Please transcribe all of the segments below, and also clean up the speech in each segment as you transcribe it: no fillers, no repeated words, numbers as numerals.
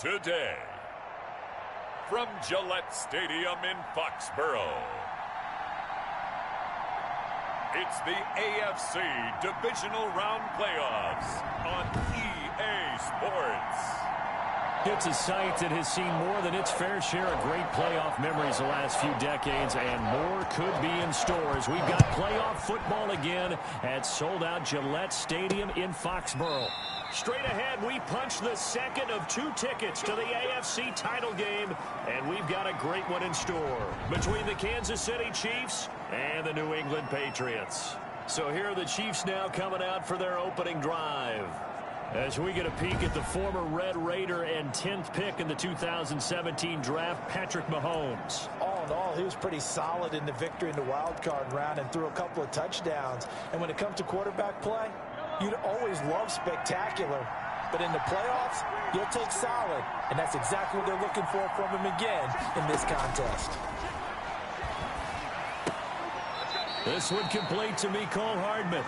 today. From Gillette Stadium in Foxborough, it's the AFC Divisional Round Playoffs on EA Sports. It's a site that has seen more than its fair share of great playoff memories the last few decades, and more could be in store as we've got playoff football again at sold-out Gillette Stadium in Foxborough. Straight ahead, we punch the second of 2 tickets to the AFC title game, and we've got a great one in store between the Kansas City Chiefs and the New England Patriots. So here are the Chiefs now coming out for their opening drive, as we get a peek at the former Red Raider and 10th pick in the 2017 draft, Patrick Mahomes. All in all, he was pretty solid in the victory in the wild card round and threw a couple of touchdowns. And when it comes to quarterback play, you'd always love spectacular. But in the playoffs, you'll take solid. And that's exactly what they're looking for from him again in this contest. This one complete to Mecole Hardman.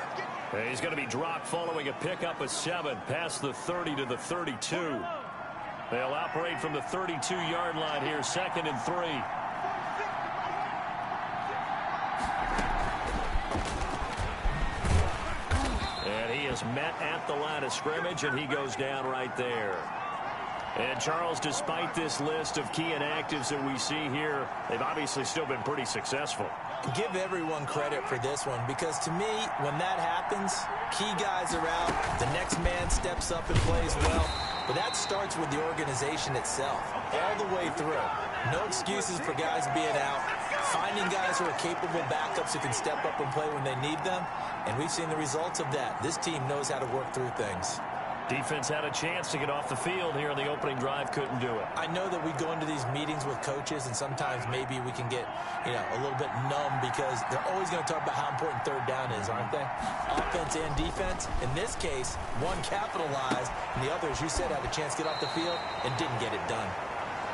He's going to be dropped following a pickup of 7 past the 30 to the 32. They'll operate from the 32-yard line here, 2nd and 3. And he is met at the line of scrimmage, and he goes down right there. And, Charles, despite this list of key inactives that we see here, they've obviously still been pretty successful. Give everyone credit for this one, because to me, when that happens, key guys are out, the next man steps up and plays well, but that starts with the organization itself, all the way through. No excuses for guys being out, finding guys who are capable backups who can step up and play when they need them, and we've seen the results of that. This team knows how to work through things. Defense had a chance to get off the field here in the opening drive, couldn't do it. I know that we go into these meetings with coaches, and sometimes maybe we can get, a little bit numb because they're always going to talk about how important third down is, aren't they? Offense and defense. In this case, one capitalized, and the other, as you said, had a chance to get off the field and didn't get it done.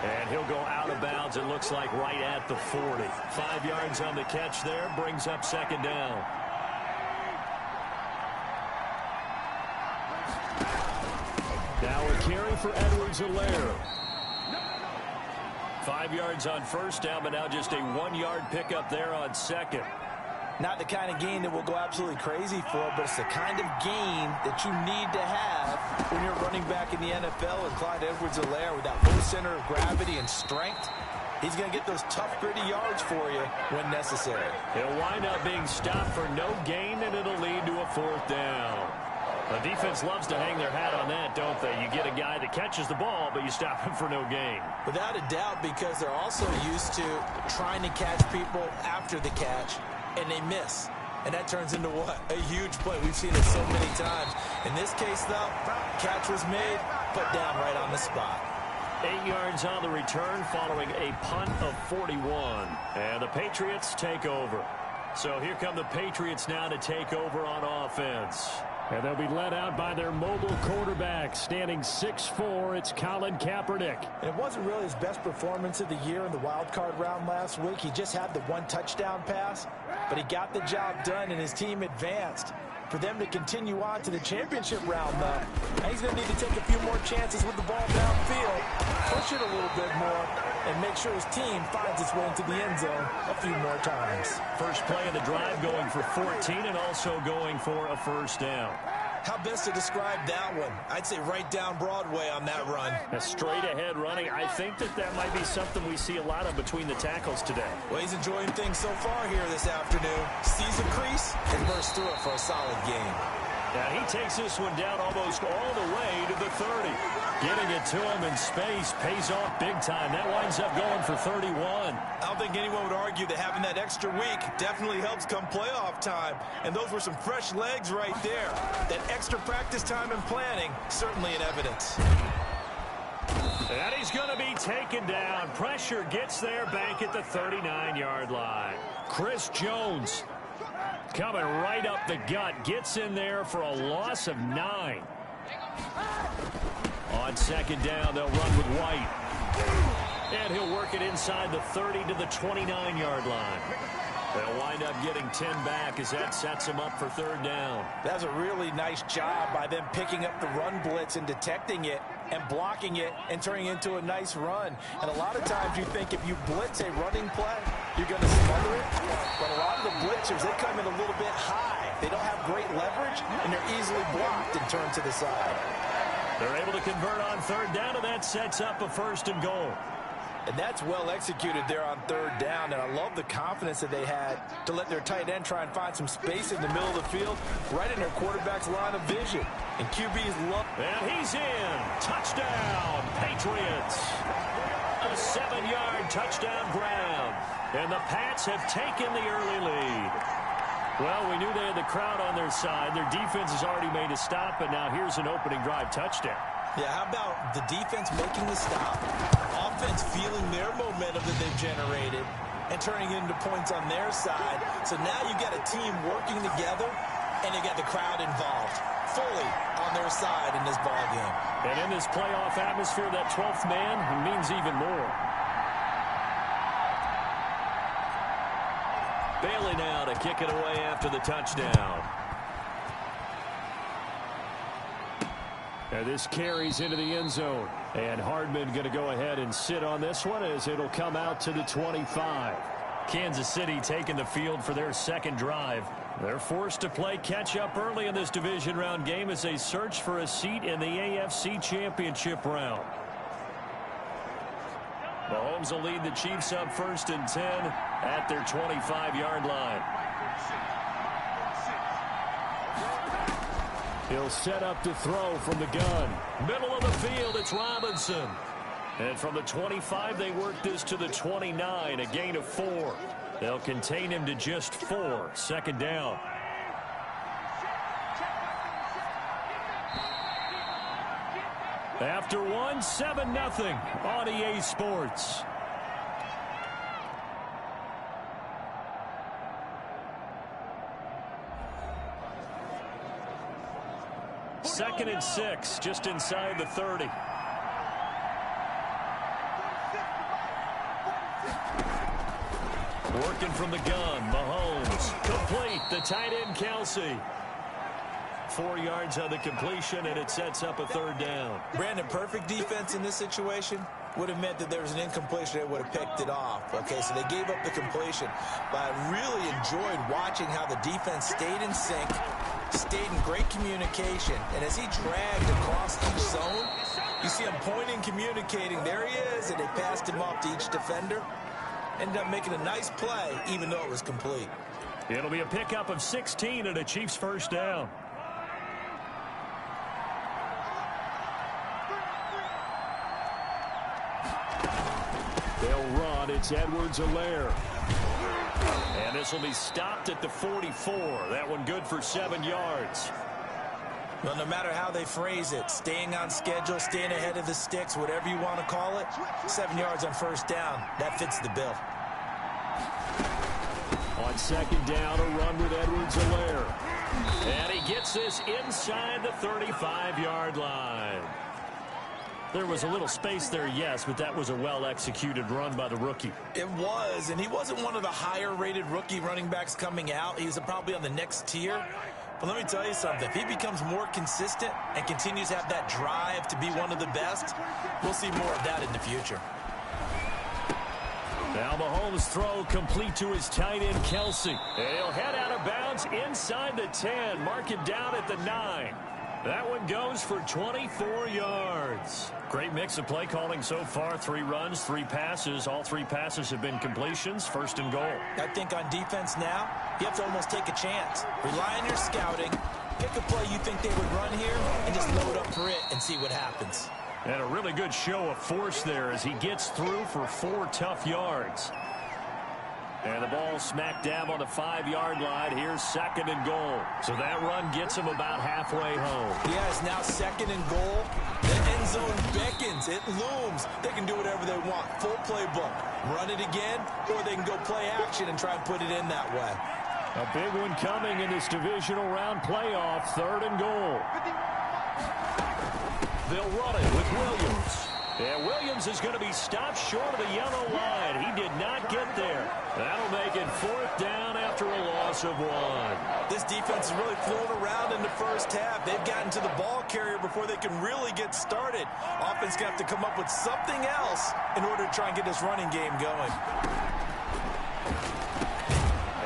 And he'll go out of bounds, it looks like, right at the 40. 5 yards on the catch there, brings up 2nd down. Now a carry for Edwards-Helaire. 5 yards on 1st down, but now just a 1-yard pickup there on 2nd. Not the kind of gain that we'll go absolutely crazy for, but it's the kind of gain that you need to have when you're running back in the NFL. And Clyde Edwards-Helaire, with that full center of gravity and strength, he's going to get those tough, gritty yards for you when necessary. He'll wind up being stopped for no gain, and it'll lead to a 4th down. The defense loves to hang their hat on that, don't they? You get a guy that catches the ball, but you stop him for no gain. Without a doubt, because they're also used to trying to catch people after the catch, and they miss. And that turns into what? A huge play. We've seen it so many times. In this case, though, catch was made, put down right on the spot. 8 yards on the return following a punt of 41. And the Patriots take over. So here come the Patriots now to take over on offense. And they'll be led out by their mobile quarterback, standing 6'4". It's Colin Kaepernick. And it wasn't really his best performance of the year in the wild card round last week. He just had the 1 touchdown pass, but he got the job done and his team advanced. For them to continue on to the championship round, though, he's going to need to take a few more chances with the ball downfield, push it a little bit more, and make sure his team finds its way into the end zone a few more times. First play of the drive going for 14 and also going for a 1st down. How best to describe that one? I'd say right down Broadway on that run. A straight-ahead running. I think that might be something we see a lot of between the tackles today. Well, he's enjoying things so far here this afternoon. Sees a crease and bursts through it for a solid gain. Now he takes this one down almost all the way to the 30. Getting it to him in space pays off big time. That winds up going for 31. I don't think anyone would argue that having that extra week definitely helps come playoff time. And those were some fresh legs right there. That extra practice time and planning, certainly in evidence. And he's going to be taken down. Pressure gets there back at the 39-yard line. Chris Jones coming right up the gut. Gets in there for a loss of 9. On 2nd down, they'll run with White. And he'll work it inside the 30 to the 29-yard line. They'll wind up getting 10 back as that sets them up for third down. That's a really nice job by them picking up the run blitz and detecting it and blocking it and turning it into a nice run. And a lot of times you think if you blitz a running play, you're going to smother it. But a lot of the blitzers, they come in a little bit high. They don't have great leverage, and they're easily blocked and turned to the side. They're able to convert on third down, and that sets up a first and goal. And that's well executed there on third down. And I love the confidence that they had to let their tight end try and find some space in the middle of the field, right in their quarterback's line of vision. And QB's love. And he's in. Touchdown, Patriots. A 7-yard touchdown grab. And the Pats have taken the early lead. Well, we knew they had the crowd on their side. Their defense has already made a stop, and now here's an opening drive touchdown. Yeah, how about the defense making the stop, offense feeling their momentum that they've generated, and turning it into points on their side. So now you've got a team working together, and you got the crowd involved, fully on their side in this ball game. And in this playoff atmosphere, that 12th man means even more. Bailey now to kick it away after the touchdown. And this carries into the end zone. And Hardman going to go ahead and sit on this one as it'll come out to the 25. Kansas City taking the field for their second drive. They're forced to play catch-up early in this division round game as they search for a seat in the AFC Championship round. Mahomes will lead the Chiefs up 1st and 10 at their 25-yard line. He'll set up to throw from the gun. Middle of the field, it's Robinson. And from the 25, they work this to the 29, a gain of 4. They'll contain him to just 4. Second down. After one, 7-0 on EA Sports. Second and 6, just inside the 30. Working from the gun, Mahomes. Complete, the tight end, Kelsey. 4 yards on the completion, and it sets up a third down. Brandon, perfect defense in this situation would have meant that there was an incompletion that would have picked it off. Okay, so they gave up the completion. But I really enjoyed watching how the defense stayed in sync, stayed in great communication, and as he dragged across each zone, you see him pointing, communicating. There he is, and they passed him off to each defender. Ended up making a nice play, even though it was complete. It'll be a pickup of 16 and a Chiefs first down. They'll run. It's Edwards-Helaire. And this will be stopped at the 44. That one good for 7 yards. Well, no matter how they phrase it, staying on schedule, staying ahead of the sticks, whatever you want to call it, 7 yards on first down, that fits the bill. On second down, a run with Edwards-Helaire. And he gets this inside the 35-yard line. There was a little space there, yes, but that was a well-executed run by the rookie. It was, and he wasn't one of the higher-rated rookie running backs coming out. He's probably on the next tier. But let me tell you something. If he becomes more consistent and continues to have that drive to be one of the best, we'll see more of that in the future. Now Mahomes' throw complete to his tight end, Kelsey. And he'll head out of bounds inside the 10. Mark him down at the 9. That one goes for 24 yards. Great mix of play calling so far. 3 runs, 3 passes. All 3 passes have been completions. First and goal. I think on defense now, you have to almost take a chance. Rely on your scouting. Pick a play you think they would run here and just load up for it and see what happens. And a really good show of force there as he gets through for 4 tough yards. And the ball smack dab on the 5-yard line. Here's second and goal. So that run gets him about halfway home. Yeah, it's now second and goal. The end zone beckons. It looms. They can do whatever they want. Full playbook. Run it again, or they can go play action and try and put it in that way. A big one coming in this divisional round playoff. Third and goal. They'll run it with Williams. And Williams is going to be stopped short of the yellow line. He did not get there. That'll make it 4th down after a loss of 1. This defense has really flown around in the first half. They've gotten to the ball carrier before they can really get started. Offense going to have to come up with something else in order to try and get this running game going.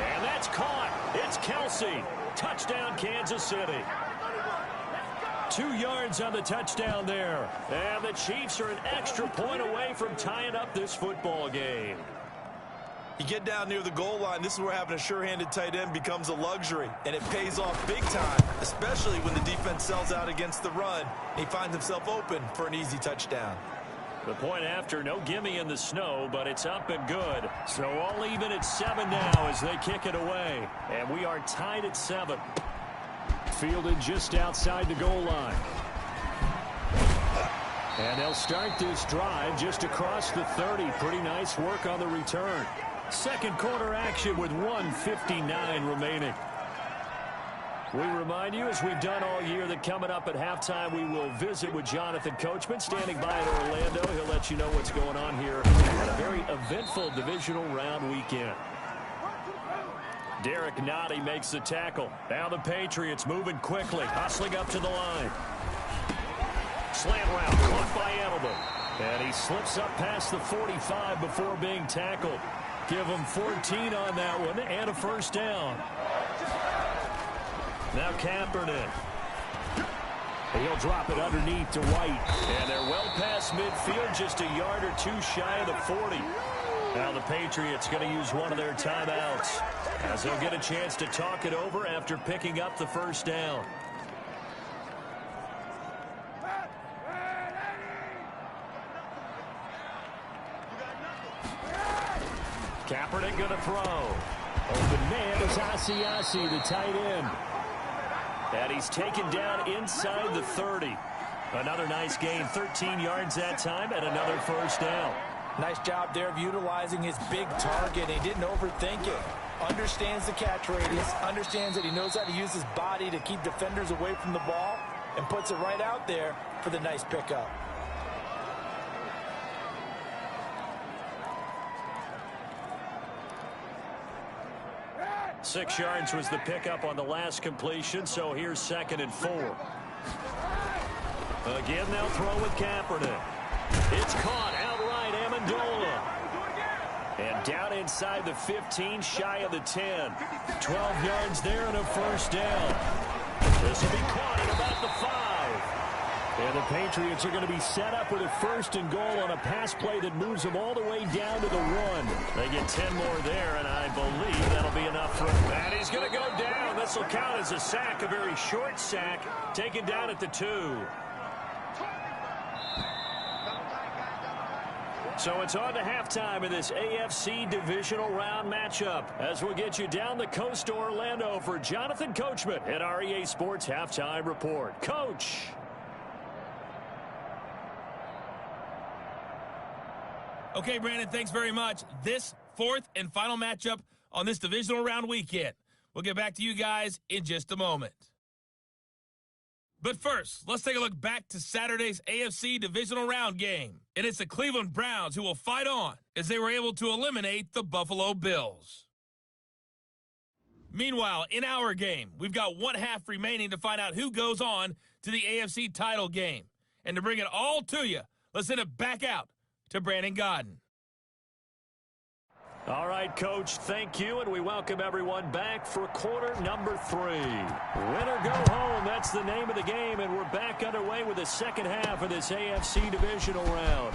And that's caught. It's Kelsey. Touchdown, Kansas City. 2 yards on the touchdown there. And the Chiefs are an extra point away from tying up this football game. You get down near the goal line, this is where having a sure-handed tight end becomes a luxury, and it pays off big time, especially when the defense sells out against the run. He finds himself open for an easy touchdown. The point after, no gimme in the snow, but it's up and good. So all even at 7 now as they kick it away. And we are tied at 7. Fielded just outside the goal line. And they'll start this drive just across the 30. Pretty nice work on the return. Second quarter action with 1:59 remaining. We remind you, as we've done all year, that coming up at halftime, we will visit with Jonathan Coachman, standing by in Orlando. He'll let you know what's going on here at a very eventful divisional round weekend. Derek Nottie makes the tackle. Now the Patriots moving quickly, hustling up to the line. Slant route, caught by Edelman. And he slips up past the 45 before being tackled. Give him 14 on that one and a first down. Now Kaepernick. He'll drop it underneath to White. And they're well past midfield, just a yard or 2 shy of the 40. Now the Patriots going to use one of their timeouts, as they'll get a chance to talk it over after picking up the first down. Kaepernick going to throw. Open man is Asiasi, the tight end. And he's taken down inside the 30. Another nice gain, 13 yards that time, and another first down. Nice job there of utilizing his big target. He didn't overthink it. Understands the catch radius, understands that he knows how to use his body to keep defenders away from the ball, and puts it right out there for the nice pickup. Six yards was the pickup on the last completion, so here's 2nd and 4. Again, they'll throw with Kaepernick. It's caught outright, Amendola. And down inside the 15, shy of the 10. 12 yards there and a first down. This will be caught at about the 5. And the Patriots are going to be set up with a 1st and goal on a pass play that moves them all the way down to the 1. They get 10 more there, and I believe that'll be enough for him. And he's going to go down. This will count as a sack, a very short sack, taken down at the 2. So it's on to halftime in this AFC divisional round matchup, as we'll get you down the coast to Orlando for Jonathan Coachman at our EA Sports Halftime Report. Coach. Okay, Brandon, thanks very much. This 4th and final matchup on this divisional round weekend. We'll get back to you guys in just a moment. But first, let's take a look back to Saturday's AFC divisional round game. And it's the Cleveland Browns who will fight on as they were able to eliminate the Buffalo Bills. Meanwhile, in our game, we've got 1 half remaining to find out who goes on to the AFC title game. And to bring it all to you, let's send it back out to Brandon Godden. All right, Coach, thank you, and we welcome everyone back for quarter number 3. Win or go home, that's the name of the game, and we're back underway with the second half of this AFC divisional round.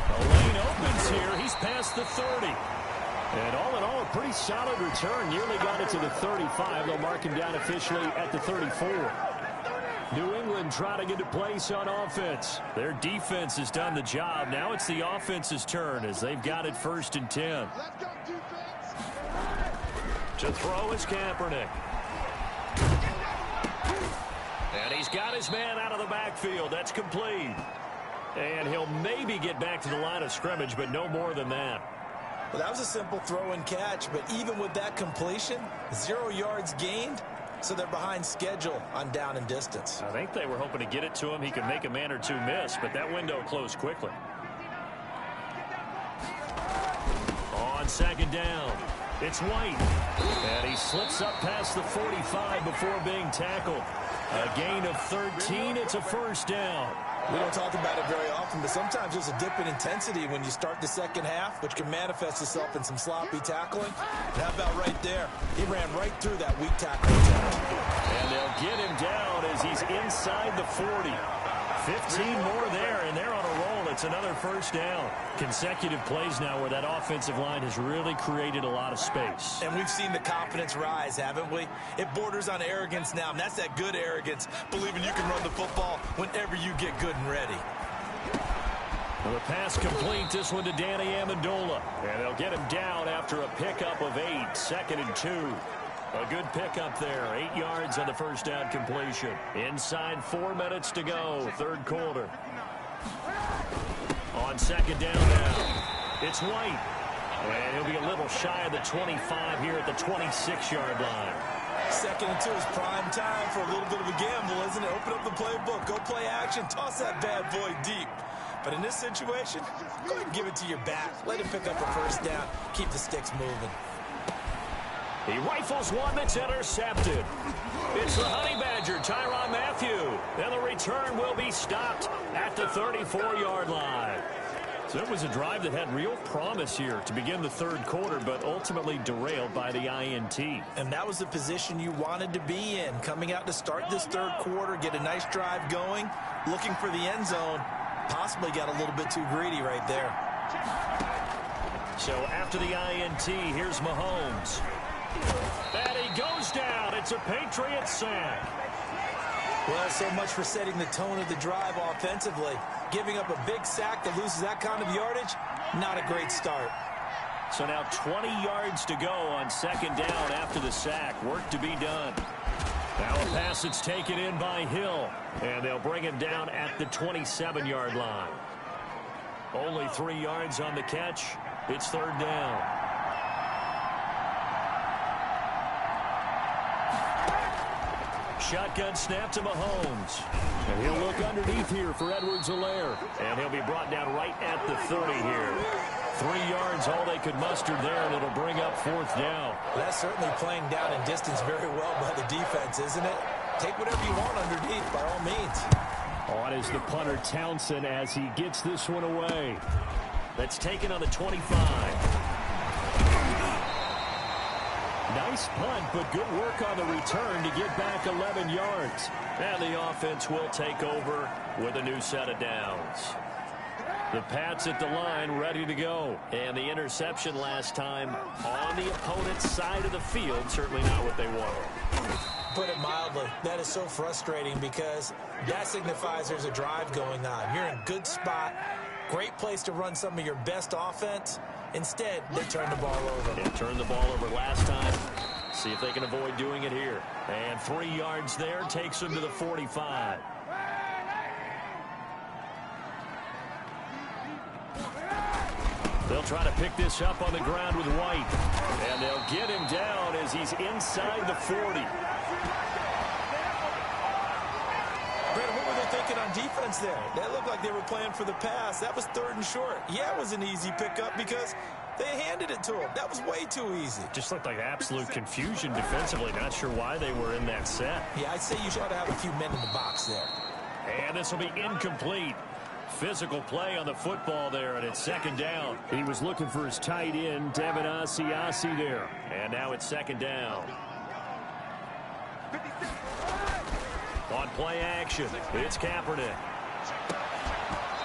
The lane opens here. He's past the 30. And all in all, a pretty solid return. Nearly got it to the 35. They'll mark him down officially at the 34. New England trying to get to place on offense. Their defense has done the job. Now it's the offense's turn as they've got it 1st and 10. To throw is Kaepernick. And he's got his man out of the backfield. That's complete. And he'll maybe get back to the line of scrimmage, but no more than that. Well, that was a simple throw and catch, but even with that completion, 0 yards gained, so they're behind schedule on down and distance. I think they were hoping to get it to him. He could make a man or two miss, but that window closed quickly. On second down, it's White. And he slips up past the 45 before being tackled. A gain of 13. It's a first down. We don't talk about it very often, but sometimes there's a dip in intensity when you start the second half, which can manifest itself in some sloppy tackling. And how about right there? He ran right through that weak tackle attempt. And they'll get him down as he's inside the 40. 15 more there, and they're on a roll. It's another first down. Consecutive plays now where that offensive line has really created a lot of space. And we've seen the confidence rise, haven't we? It borders on arrogance now, and that's that good arrogance, believing you can run the football whenever you get good and ready. Well, the pass complete, this one to Danny Amendola. And they'll get him down after a pickup of 8, 2nd and 2. A good pickup there, 8 yards on the first down completion. Inside 4 minutes to go, third quarter. On second down now, it's White. And he'll be a little shy of the 25 here at the 26-yard line. 2nd and 2 is prime time for a little bit of a gamble, isn't it? Open up the playbook, go play action, toss that bad boy deep. But in this situation, go ahead and give it to your back. Let him pick up a first down, keep the sticks moving. He rifles one that's intercepted. It's the Honey Badger, Tyrann Mathieu. And the return will be stopped at the 34-yard line. So it was a drive that had real promise here to begin the third quarter, but ultimately derailed by the INT. And that was the position you wanted to be in. Coming out to start this third quarter, get a nice drive going, looking for the end zone. Possibly got a little bit too greedy right there. So after the INT, here's Mahomes. And he goes down. It's a Patriot sack. Well, so much for setting the tone of the drive offensively. Giving up a big sack that loses that kind of yardage, not a great start. So now 20 yards to go on second down after the sack. Work to be done. Now a pass that's taken in by Hill. And they'll bring him down at the 27-yard line. Only 3 yards on the catch. It's third down. Shotgun snap to Mahomes. And he'll look underneath here for Edwards-Helaire. And he'll be brought down right at the 30 here. 3 yards, all they could muster there, and it'll bring up fourth down. That's certainly playing down in distance very well by the defense, isn't it? Take whatever you want underneath, by all means. On is the punter, Townsend, as he gets this one away. That's taken on the 25. Nice punt, but good work on the return to get back 11 yards. And the offense will take over with a new set of downs. The Pats at the line, ready to go. And the interception last time on the opponent's side of the field, certainly not what they wanted. Put it mildly, that is so frustrating because that signifies there's a drive going on. You're in a good spot, great place to run some of your best offense. Instead, they turn the ball over. They turned the ball over last time. See if they can avoid doing it here. And 3 yards there takes them to the 45. They'll try to pick this up on the ground with White. And they'll get him down as he's inside the 40. Brandon, what were they thinking on defense there? That looked like they were playing for the pass. That was 3rd and short. Yeah, it was an easy pickup because they handed it to him. That was way too easy. Just looked like absolute confusion defensively. Not sure why they were in that set. Yeah, I'd say you should have a few men in the box there. And this will be incomplete. Physical play on the football there, and it's second down. He was looking for his tight end, Devin Asiasi there. And now it's second down. On play action, it's Kaepernick.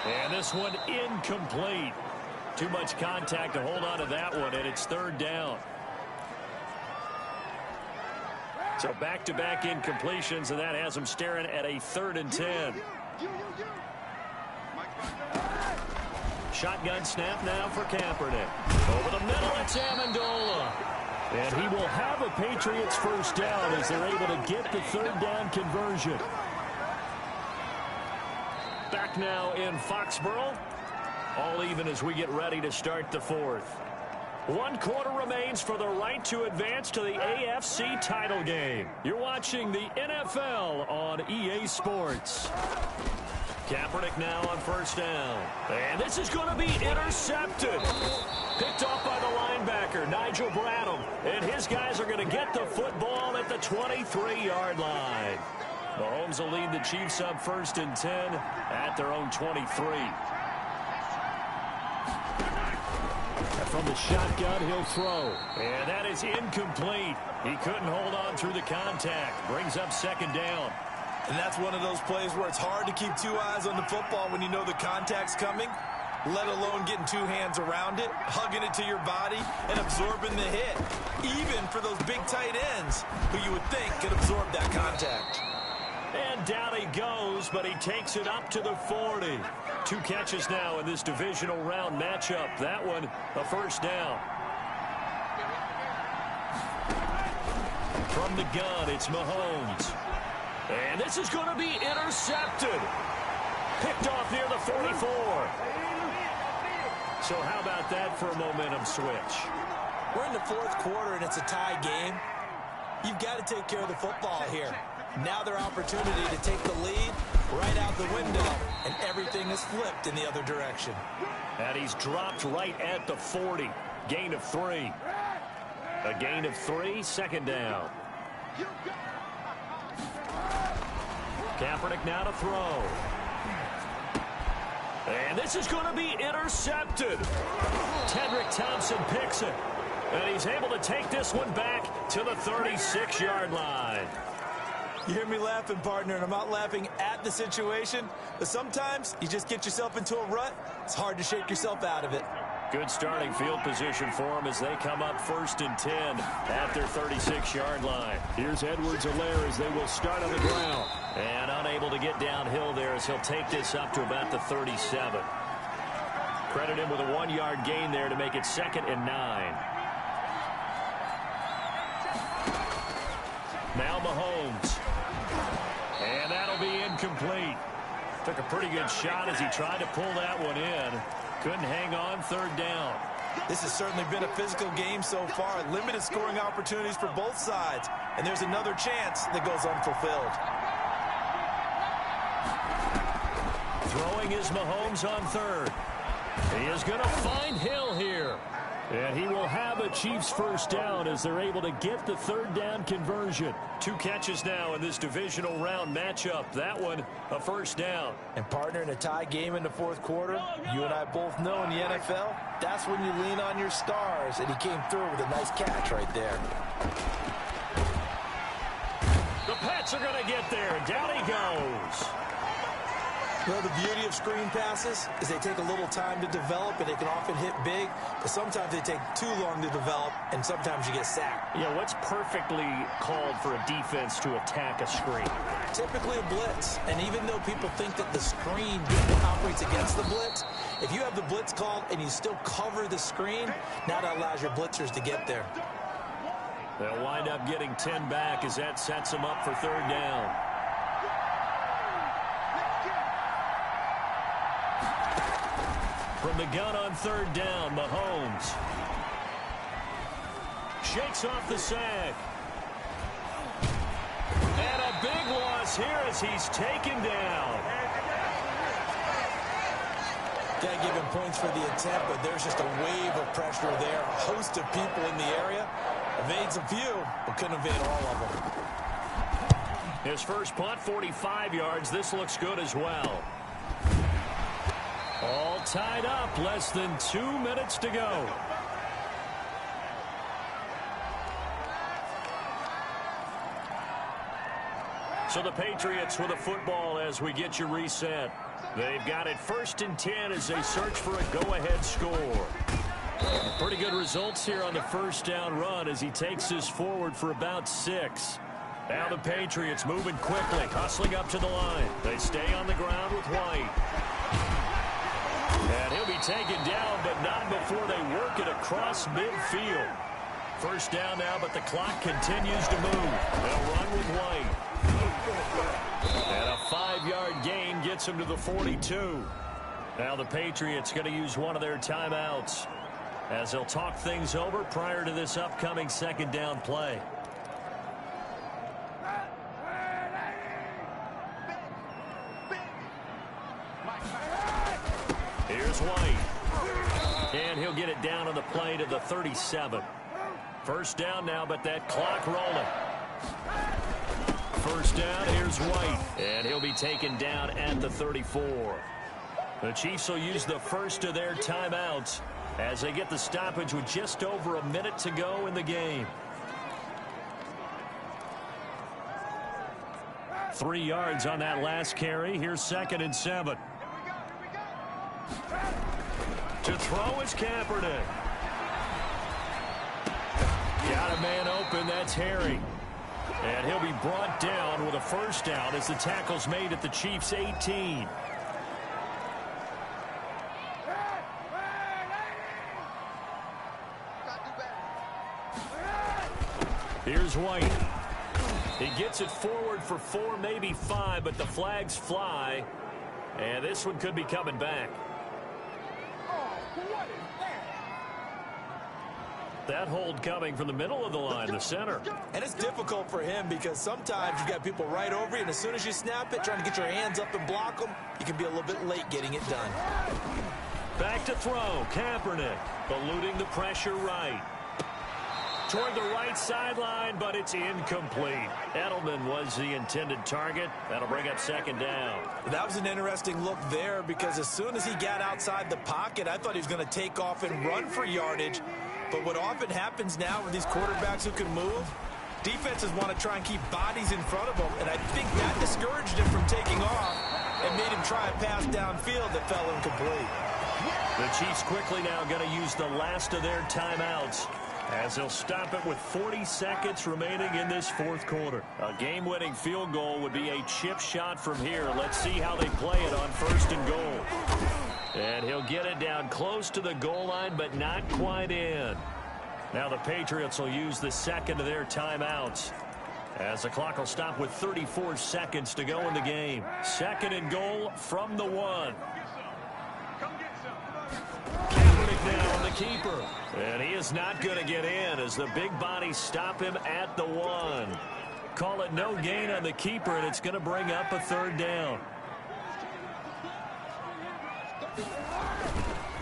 And this one incomplete. Too much contact to hold on to that one, and it's third down. So back-to-back incompletions, and that has them staring at a 3rd and 10. Shotgun snap now for Kaepernick. Over the middle, it's Amendola. And he will have a Patriots first down as they're able to get the third down conversion. Back now in Foxborough. All even as we get ready to start the fourth. 1 quarter remains for the right to advance to the AFC title game. You're watching the NFL on EA Sports. Kaepernick now on first down. And this is going to be intercepted. Picked off by the linebacker, Nigel Bradham. And his guys are going to get the football at the 23-yard line. Mahomes will lead the Chiefs up 1st and 10 at their own 23. From the shotgun, he'll throw. And that is incomplete. He couldn't hold on through the contact. Brings up 2nd down. And that's one of those plays where it's hard to keep 2 eyes on the football when you know the contact's coming, let alone getting 2 hands around it, hugging it to your body, and absorbing the hit. Even for those big tight ends who you would think could absorb that contact. And down he goes, but he takes it up to the 40. 2 catches now in this divisional round matchup. That one, a 1st down. From the gun, it's Mahomes. And this is going to be intercepted. Picked off near the 44. So how about that for a momentum switch? We're in the 4th quarter, and it's a tie game. You've got to take care of the football here. Now their opportunity to take the lead right out the window, and everything is flipped in the other direction. And he's dropped right at the 40. Gain of 3. A gain of 3, 2nd down. Kaepernick now to throw. And this is going to be intercepted. Tedrick Thompson picks it. And he's able to take this one back to the 36-yard line. You hear me laughing, partner, and I'm not laughing at the situation, but sometimes you just get yourself into a rut. It's hard to shake yourself out of it. Good starting field position for them as they come up 1st and 10 at their 36-yard line. Here's Edwards-Helaire as they will start on the ground. And unable to get downhill there as he'll take this up to about the 37. Credit him with a 1-yard gain there to make it 2nd and 9. Now Mahomes. And that'll be incomplete. Took a pretty good shot as he tried to pull that one in. Couldn't hang on, 3rd down. This has certainly been a physical game so far. Limited scoring opportunities for both sides. And there's another chance that goes unfulfilled. Throwing is Mahomes on 3rd. He is going to find Hill here. And he will have a Chiefs 1st down as they're able to get the 3rd down conversion. 2 catches now in this divisional round matchup. That one, a 1st down. And partner, in a tie game in the 4th quarter, you and I both know in the NFL, that's when you lean on your stars. And he came through with a nice catch right there. The Pats are going to get there. Down he goes. Well, the beauty of screen passes is they take a little time to develop, and they can often hit big, but sometimes they take too long to develop, and sometimes you get sacked. Yeah, what's perfectly called for a defense to attack a screen? Typically a blitz, and even though people think that the screen operates against the blitz, if you have the blitz called and you still cover the screen, now that allows your blitzers to get there. They'll wind up getting 10 back as that sets them up for 3rd down. From the gun on 3rd down, Mahomes. Shakes off the sack. And a big loss here as he's taken down. Got to give him points for the attempt, but there's just a wave of pressure there. A host of people in the area. Evades a few, but couldn't evade all of them. His first punt, 45 yards. This looks good as well. All tied up, less than 2 minutes to go. So the Patriots with a football as we get you reset. They've got it 1st and 10 as they search for a go-ahead score. Pretty good results here on the 1st down run as he takes this forward for about 6. Now the Patriots moving quickly, hustling up to the line. They stay on the ground with White. And he'll be taken down, but not before they work it across midfield. 1st down now, but the clock continues to move. They'll run with White. And a 5-yard gain gets him to the 42. Now the Patriots going to use one of their timeouts. as they'll talk things over prior to this upcoming second down play. Here's White. And he'll get it down on the play to the 37. First down now, but that clock rolling. First down, here's White. And he'll be taken down at the 34. The Chiefs will use the first of their timeouts as they get the stoppage with just over a minute to go in the game. 3 yards on that last carry. Here's 2nd and 7. To throw is Kaepernick. Got a man open. That's Harry. And he'll be brought down with a first down as the tackle's made at the Chiefs' 18. Here's White. He gets it forward for 4, maybe 5, but the flags fly. And this one could be coming back. That hold coming from the middle of the line, the center. And it's difficult for him because sometimes you've got people right over you, and as soon as you snap it, trying to get your hands up and block them, you can be a little bit late getting it done. Back to throw. Kaepernick eluding the pressure right. Toward the right sideline, but it's incomplete. Edelman was the intended target. That'll bring up second down. That was an interesting look there because as soon as he got outside the pocket, I thought he was going to take off and run for yardage. But what often happens now with these quarterbacks who can move, defenses want to try and keep bodies in front of them, and I think that discouraged him from taking off and made him try a pass downfield that fell incomplete. The Chiefs quickly now going to use the last of their timeouts as they'll stop it with 40 seconds remaining in this fourth quarter. A game-winning field goal would be a chip shot from here. Let's see how they play it on 1st and goal. And he'll get it down close to the goal line, but not quite in. Now the Patriots will use the second of their timeouts as the clock will stop with 34 seconds to go in the game. 2nd and goal from the 1. Kaepernick now on the keeper. And he is not going to get in as the big bodies stop him at the 1. Call it no gain on the keeper, and it's going to bring up a 3rd down.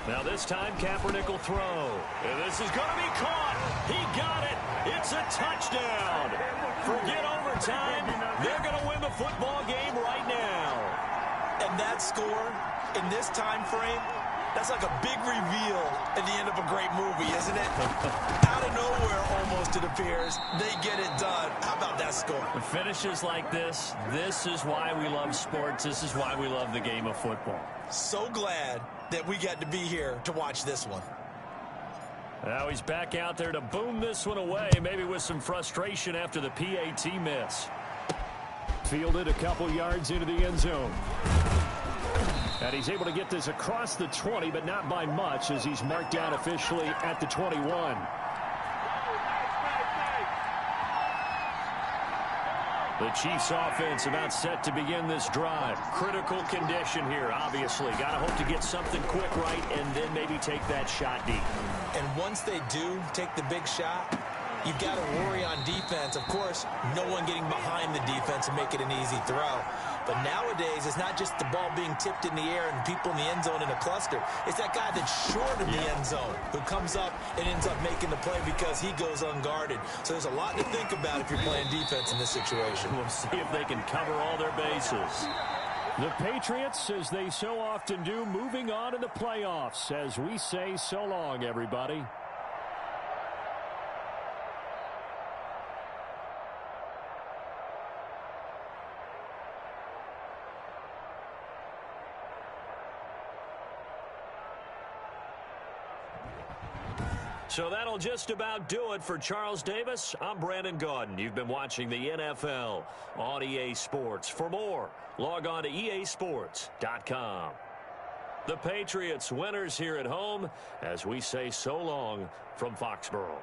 Now this time Kaepernick will throw. And this is going to be caught. He got it. It's a touchdown. Forget overtime. They're going to win the football game right now. And that score in this time frame, that's like a big reveal at the end of a great movie, isn't it? Out of nowhere, almost, it appears, they get it done. How about that score? The finishes like this is why we love sports. This is why we love the game of football. So glad that we got to be here to watch this one. Now he's back out there to boom this one away, maybe with some frustration after the PAT miss. Fielded a couple yards into the end zone. And he's able to get this across the 20, but not by much as he's marked down officially at the 21. The Chiefs offense about set to begin this drive. Critical condition here, obviously. Got to hope to get something quick right and then maybe take that shot deep. And once they do take the big shot, you've got to worry on defense. Of course, no one getting behind the defense and make it an easy throw. But nowadays, it's not just the ball being tipped in the air and people in the end zone in a cluster. It's that guy that's short of the end zone who comes up and ends up making the play because he goes unguarded. So there's a lot to think about if you're playing defense in this situation. We'll see if they can cover all their bases. The Patriots, as they so often do, moving on in the playoffs as we say so long, everybody. So that'll just about do it for Charles Davis. I'm Brandon Gaudin. You've been watching the NFL on EA Sports. For more, log on to easports.com. The Patriots winners here at home as we say so long from Foxborough.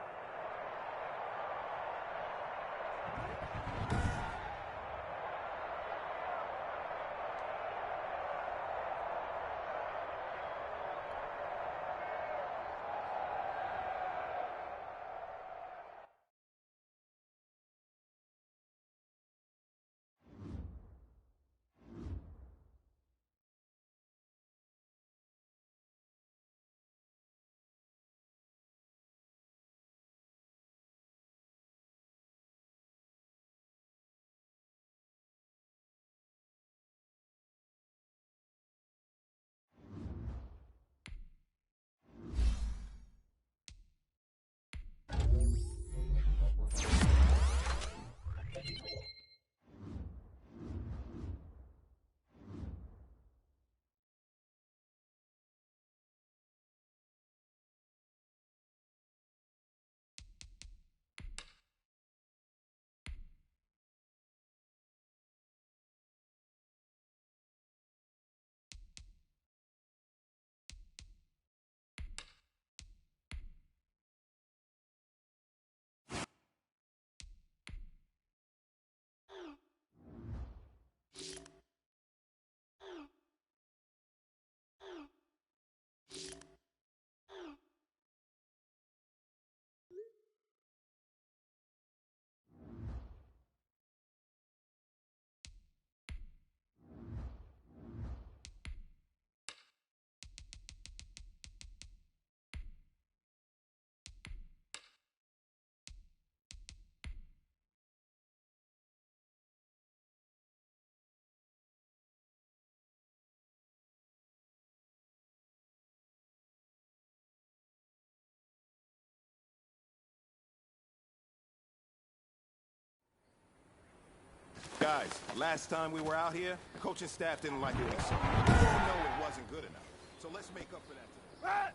Guys, last time we were out here, coaching staff didn't like what we saw. We all know it wasn't good enough. So let's make up for that today.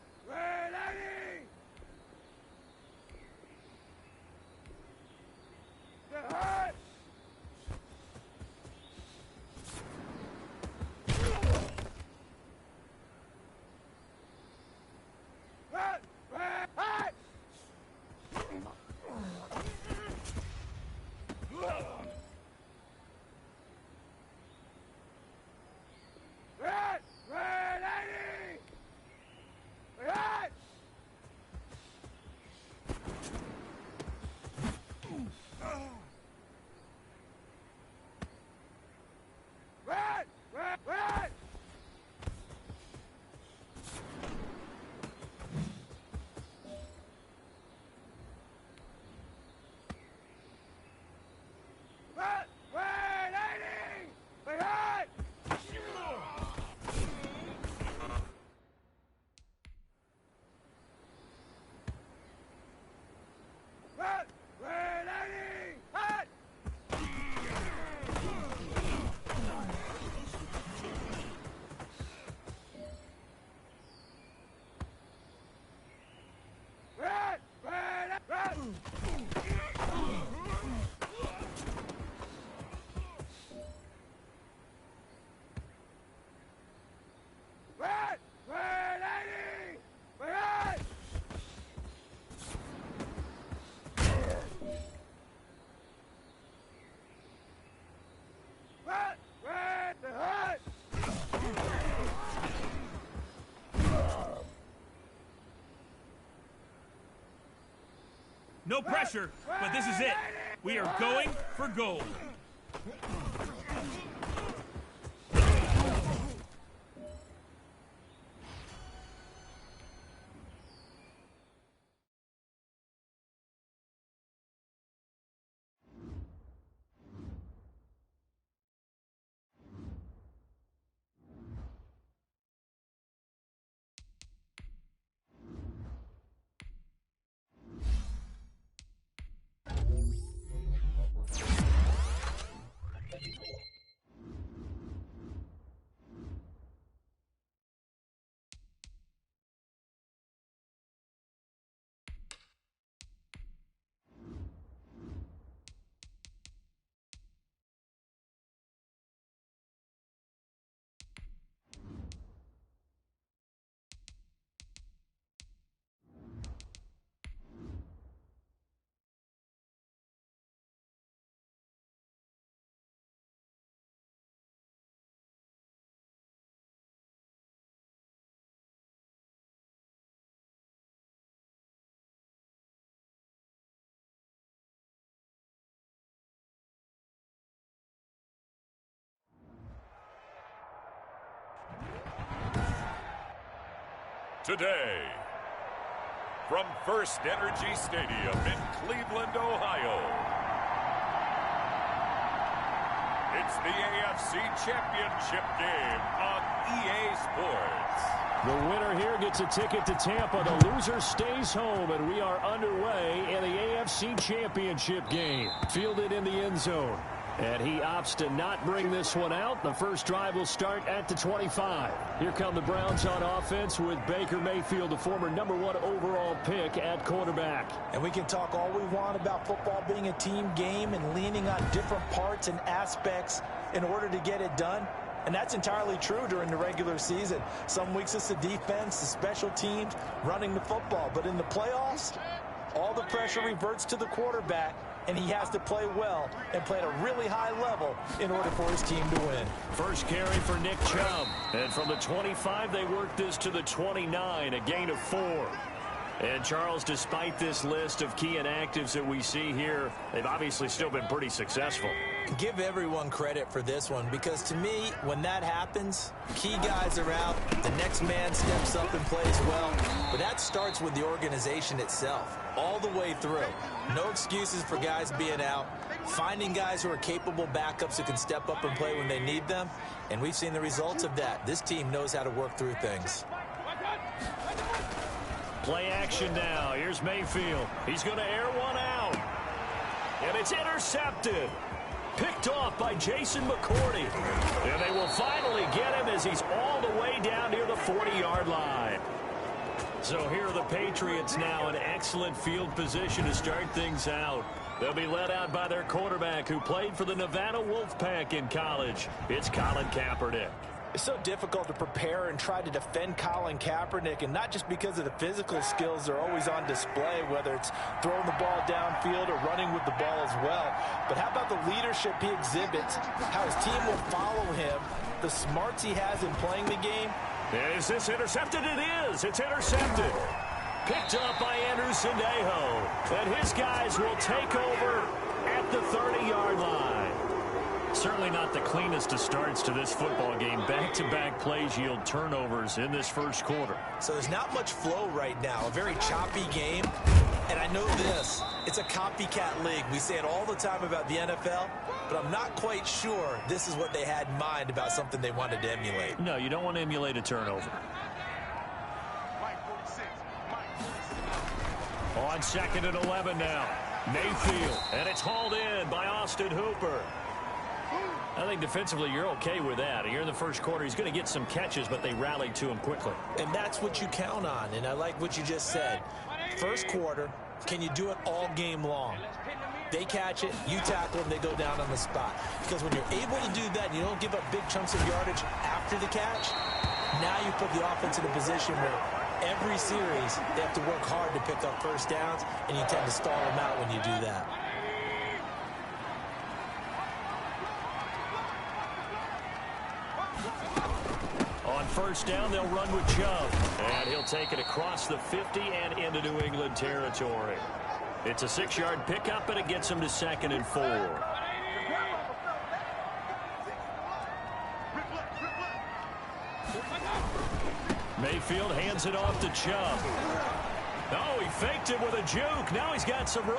No pressure, but this is it. We are going for gold. Today, from First Energy Stadium in Cleveland, Ohio, it's the AFC Championship game on EA Sports. The winner here gets a ticket to Tampa. The loser stays home, and we are underway in the AFC Championship game. Fielded in the end zone. And he opts to not bring this one out. The first drive will start at the 25. Here come the Browns on offense with Baker Mayfield, the former #1 overall pick at quarterback. And we can talk all we want about football being a team game and leaning on different parts and aspects in order to get it done. And that's entirely true during the regular season. Some weeks it's the defense, the special teams, running the football. But in the playoffs, all the pressure reverts to the quarterback, and he has to play well and play at a really high level in order for his team to win. First carry for Nick Chubb. And from the 25, they work this to the 29, a gain of 4. And, Charles, despite this list of key inactives that we see here, they've obviously still been pretty successful. Give everyone credit for this one, because to me, when that happens, key guys are out, the next man steps up and plays well. But that starts with the organization itself, all the way through. No excuses for guys being out, finding guys who are capable backups who can step up and play when they need them. And we've seen the results of that. This team knows how to work through things. Play action now. Here's Mayfield. He's going to air one out. And it's intercepted. picked off by Jason McCourty. And they will finally get him as he's all the way down near the 40-yard line. So here are the Patriots now in excellent field position to start things out. They'll be led out by their quarterback who played for the Nevada Wolfpack in college. It's Colin Kaepernick. It's so difficult to prepare and try to defend Colin Kaepernick, and not just because of the physical skills they're always on display, whether it's throwing the ball downfield or running with the ball as well. But how about the leadership he exhibits, how his team will follow him, the smarts he has in playing the game? And is this intercepted? It is. It's intercepted. Picked up by Andrew Sendejo. And his guys will take over at the 30-yard line. Certainly not the cleanest of starts to this football game. Back-to-back plays yield turnovers in this first quarter. So there's not much flow right now. A very choppy game. And I know this. It's a copycat league. We say it all the time about the NFL, but I'm not quite sure this is what they had in mind about something they wanted to emulate. No, you don't want to emulate a turnover. On 2nd and 11 now. Mayfield. And it's hauled in by Austin Hooper. I think defensively you're okay with that. Here in the first quarter, he's going to get some catches, but they rallied to him quickly. And that's what you count on, and I like what you just said. First quarter, can you do it all game long? They catch it, you tackle them, they go down on the spot. Because when you're able to do that and you don't give up big chunks of yardage after the catch, now you put the offense in a position where every series they have to work hard to pick up first downs, and you tend to stall them out when you do that. On first down, they'll run with Chubb. And he'll take it across the 50 and into New England territory. It's a 6-yard pickup, and it gets him to 2nd and 4. Mayfield hands it off to Chubb. Oh, he faked it with a juke. Now he's got some room.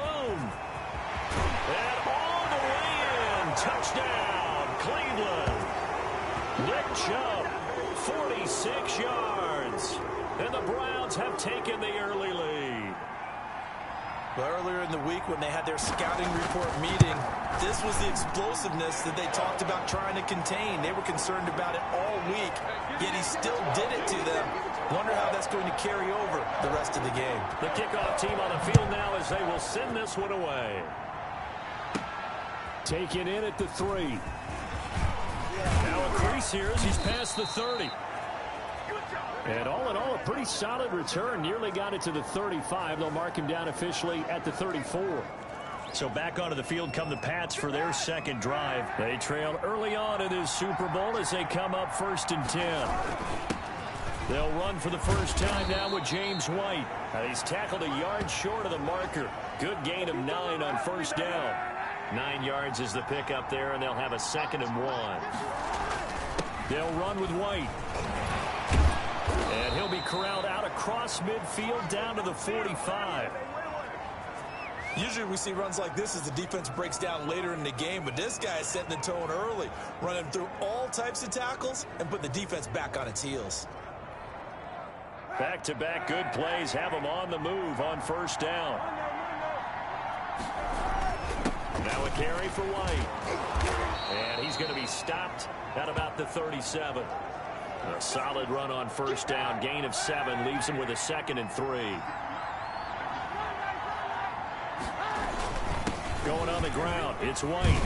And all the way in. Touchdown, Cleveland. Nick Chubb, 46 yards. And the Browns have taken the early lead. Well, earlier in the week when they had their scouting report meeting, this was the explosiveness that they talked about trying to contain. They were concerned about it all week, yet he still did it to them. Wonder how that's going to carry over the rest of the game. The kickoff team on the field now as they will send this one away. Taken in at the 3. Now a crease here as he's past the 30. And all in all, a pretty solid return. Nearly got it to the 35. They'll mark him down officially at the 34. So back onto the field come the Pats for their second drive. They trailed early on in this Super Bowl as they come up 1st and 10. They'll run for the first time now with James White. He's tackled a yard short of the marker. Good gain of 9 on first down. 9 yards is the pickup there, and they'll have a 2nd and 1. They'll run with White. And he'll be corralled out across midfield down to the 45. Usually we see runs like this as the defense breaks down later in the game, but this guy is setting the tone early, running through all types of tackles and put the defense back on its heels. Back-to-back good plays have him on the move on first down. Now a carry for White. And he's going to be stopped at about the 37. A solid run on first down. Gain of 7 leaves him with a 2nd and 3. Going on the ground, it's White.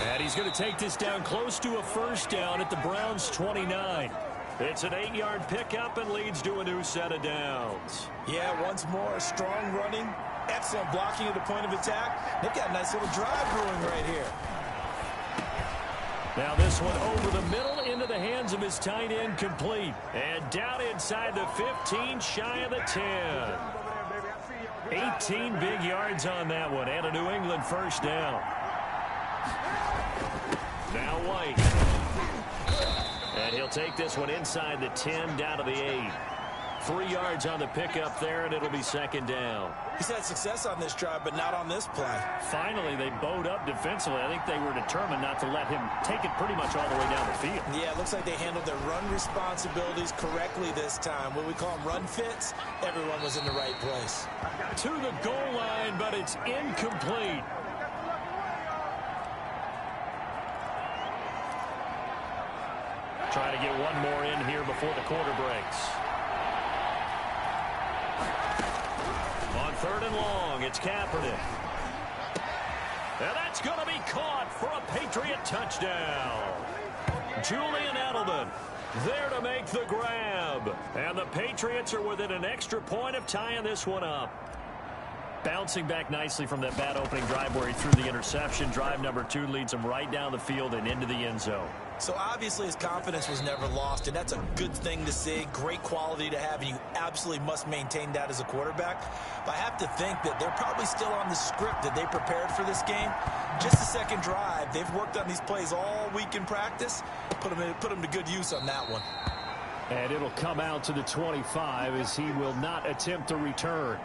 And he's going to take this down close to a first down at the Browns' 29. It's an 8-yard pickup and leads to a new set of downs. Yeah, once more, strong running, excellent blocking at the point of attack. They've got a nice little drive brewing right here. Now this one over the middle into the hands of his tight end, complete. And down inside the 15, shy of the 10. 18 big yards on that one, and a New England first down. Now White. And he'll take this one inside the 10, down to the 8. 3 yards on the pickup there, and it'll be 2nd down. He's had success on this drive, but not on this play. Finally, they bowed up defensively. I think they were determined not to let him take it pretty much all the way down the field. Yeah, it looks like they handled their run responsibilities correctly this time. What we call them run fits, everyone was in the right place. To the goal line, but it's incomplete. trying to get one more in here before the quarter breaks. On 3rd and long, it's Kaepernick. And that's going to be caught for a Patriot touchdown. Julian Edelman there to make the grab. And the Patriots are within an extra point of tying this one up. Bouncing back nicely from that bad opening drive where he threw the interception. Drive number 2 leads him right down the field and into the end zone. So obviously his confidence was never lost, and that's a good thing to see. Great quality to have, and you absolutely must maintain that as a quarterback. But I have to think that they're probably still on the script that they prepared for this game. Just the second drive. They've worked on these plays all week in practice. Put them to good use on that one. And it'll come out to the 25 as he will not attempt to return.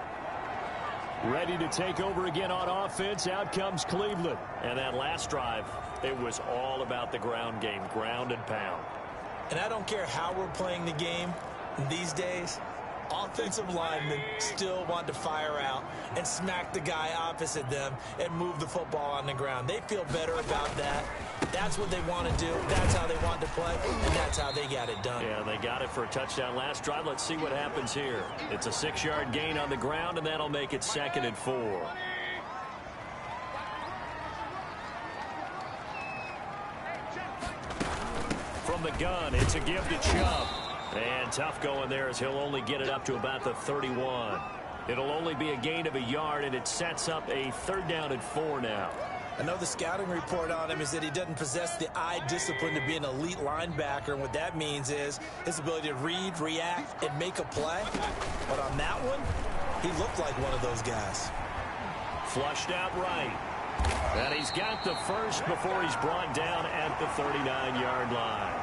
Ready to take over again on offense. Out comes Cleveland. And that last drive, it was all about the ground game, ground and pound. And I don't care how we're playing the game these days, offensive linemen still want to fire out and smack the guy opposite them and move the football on the ground. They feel better about that. That's what they want to do. That's how they want to play, and that's how they got it done. Yeah, they got it for a touchdown last drive. Let's see what happens here. It's a 6-yard gain on the ground, and that'll make it 2nd and 4. From the gun, it's a give to Chubb. And tough going there as he'll only get it up to about the 31. It'll only be a gain of a yard, and it sets up a 3rd down and 4 now. I know the scouting report on him is that he doesn't possess the eye discipline to be an elite linebacker, and what that means is his ability to read, react, and make a play. But on that one, he looked like one of those guys. Flushed out right. And he's got the first before he's brought down at the 39-yard line.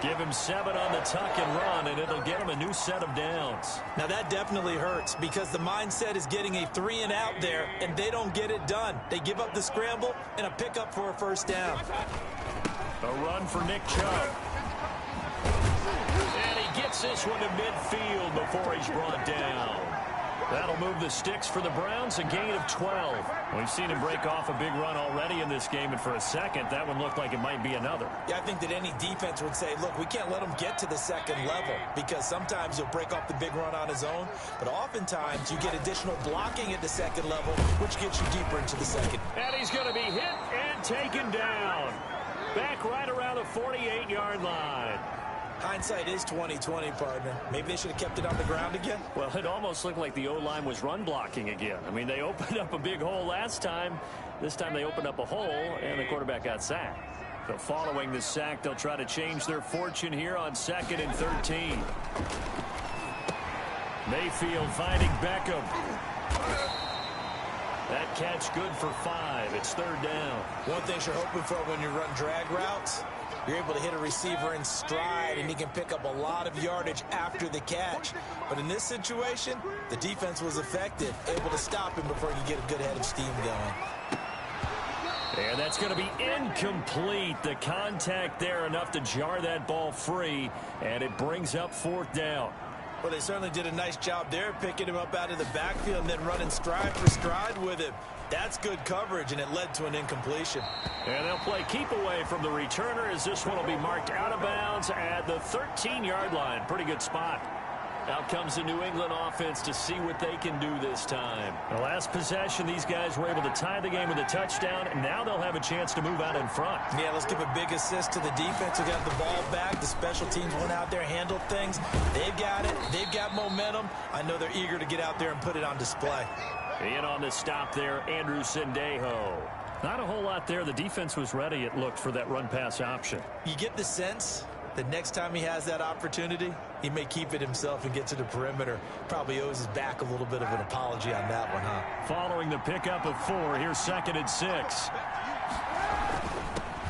Give him 7 on the tuck and run, and it'll get him a new set of downs. Now, that definitely hurts because the mindset is getting a 3 and out there, and they don't get it done. They give up the scramble and a pickup for a 1st down. A run for Nick Chubb. And he gets this one to midfield before he's brought down. That'll move the sticks for the Browns, a gain of 12. We've seen him break off a big run already in this game, and for a second, that one looked like it might be another. Yeah, I think that any defense would say, look, we can't let him get to the 2nd level because sometimes he'll break off the big run on his own, but oftentimes you get additional blocking at the 2nd level, which gets you deeper into the 2nd. And he's going to be hit and taken down. Back right around the 48-yard line. Hindsight is 20/20, partner. Maybe they should have kept it on the ground again. Well, it almost looked like the O-line was run blocking again. I mean, they opened up a big hole last time. This time they opened up a hole, and the quarterback got sacked. So following the sack, they'll try to change their fortune here on 2nd and 13. Mayfield finding Beckham. That catch good for 5. It's 3rd down. One thing you're hoping for when you run drag routes, you're able to hit a receiver in stride, and he can pick up a lot of yardage after the catch. But in this situation, the defense was effective, able to stop him before he could get a good head of steam going. And that's going to be incomplete. The contact there enough to jar that ball free, and it brings up 4th down. Well, they certainly did a nice job there, picking him up out of the backfield and then running stride for stride with him. That's good coverage, and it led to an incompletion. And they'll play keep away from the returner as this one will be marked out of bounds at the 13-yard line. Pretty good spot. Out comes the New England offense to see what they can do this time. The last possession, these guys were able to tie the game with a touchdown, and now they'll have a chance to move out in front. Yeah, let's give a big assist to the defense who got the ball back. The special teams went out there, handled things. They've got it. They've got momentum. I know they're eager to get out there and put it on display. In on the stop there, Andrew Sendejo. Not a whole lot there. The defense was ready, it looked, for that run-pass option. You get the sense that next time he has that opportunity, he may keep it himself and get to the perimeter. Probably owes his back a little bit of an apology on that one, huh? Following the pickup of 4, here's 2nd and 6.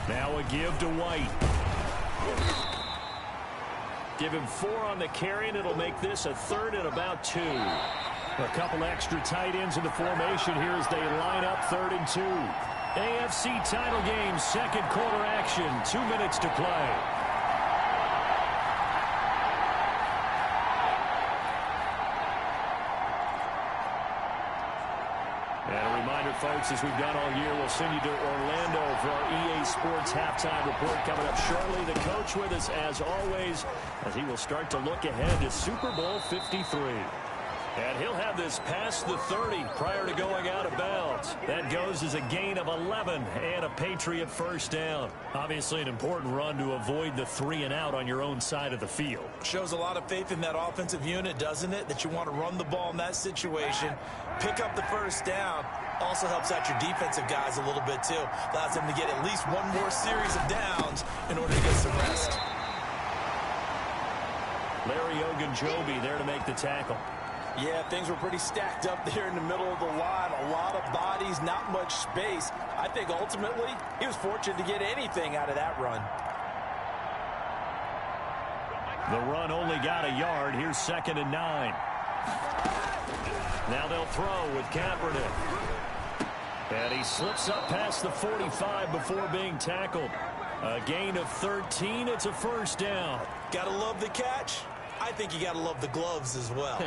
Now a give to White. Give him 4 on the carry, and it'll make this a 3rd and about 2. A couple extra tight ends in the formation here as they line up 3rd and 2. AFC title game, 2nd quarter action, 2 minutes to play. And a reminder folks, as we've done all year, we'll send you to Orlando for our EA Sports halftime report coming up shortly. The coach with us, as always, as he will start to look ahead to Super Bowl 53. And he'll have this past the 30 prior to going out of bounds. That goes as a gain of 11 and a Patriot first down. Obviously an important run to avoid the 3 and out on your own side of the field. Shows a lot of faith in that offensive unit, doesn't it? That you want to run the ball in that situation, pick up the first down. Also helps out your defensive guys a little bit too. Allows them to get at least one more series of downs in order to get some rest. Larry Ogunjobi there to make the tackle. Yeah, things were pretty stacked up there in the middle of the line. A lot of bodies, not much space. I think ultimately he was fortunate to get anything out of that run. The run only got a yard. Here's 2nd and 9. Now they'll throw with Kaepernick. And he slips up past the 45 before being tackled. A gain of 13. It's a first down. Gotta love the catch. I think you got to love the gloves as well.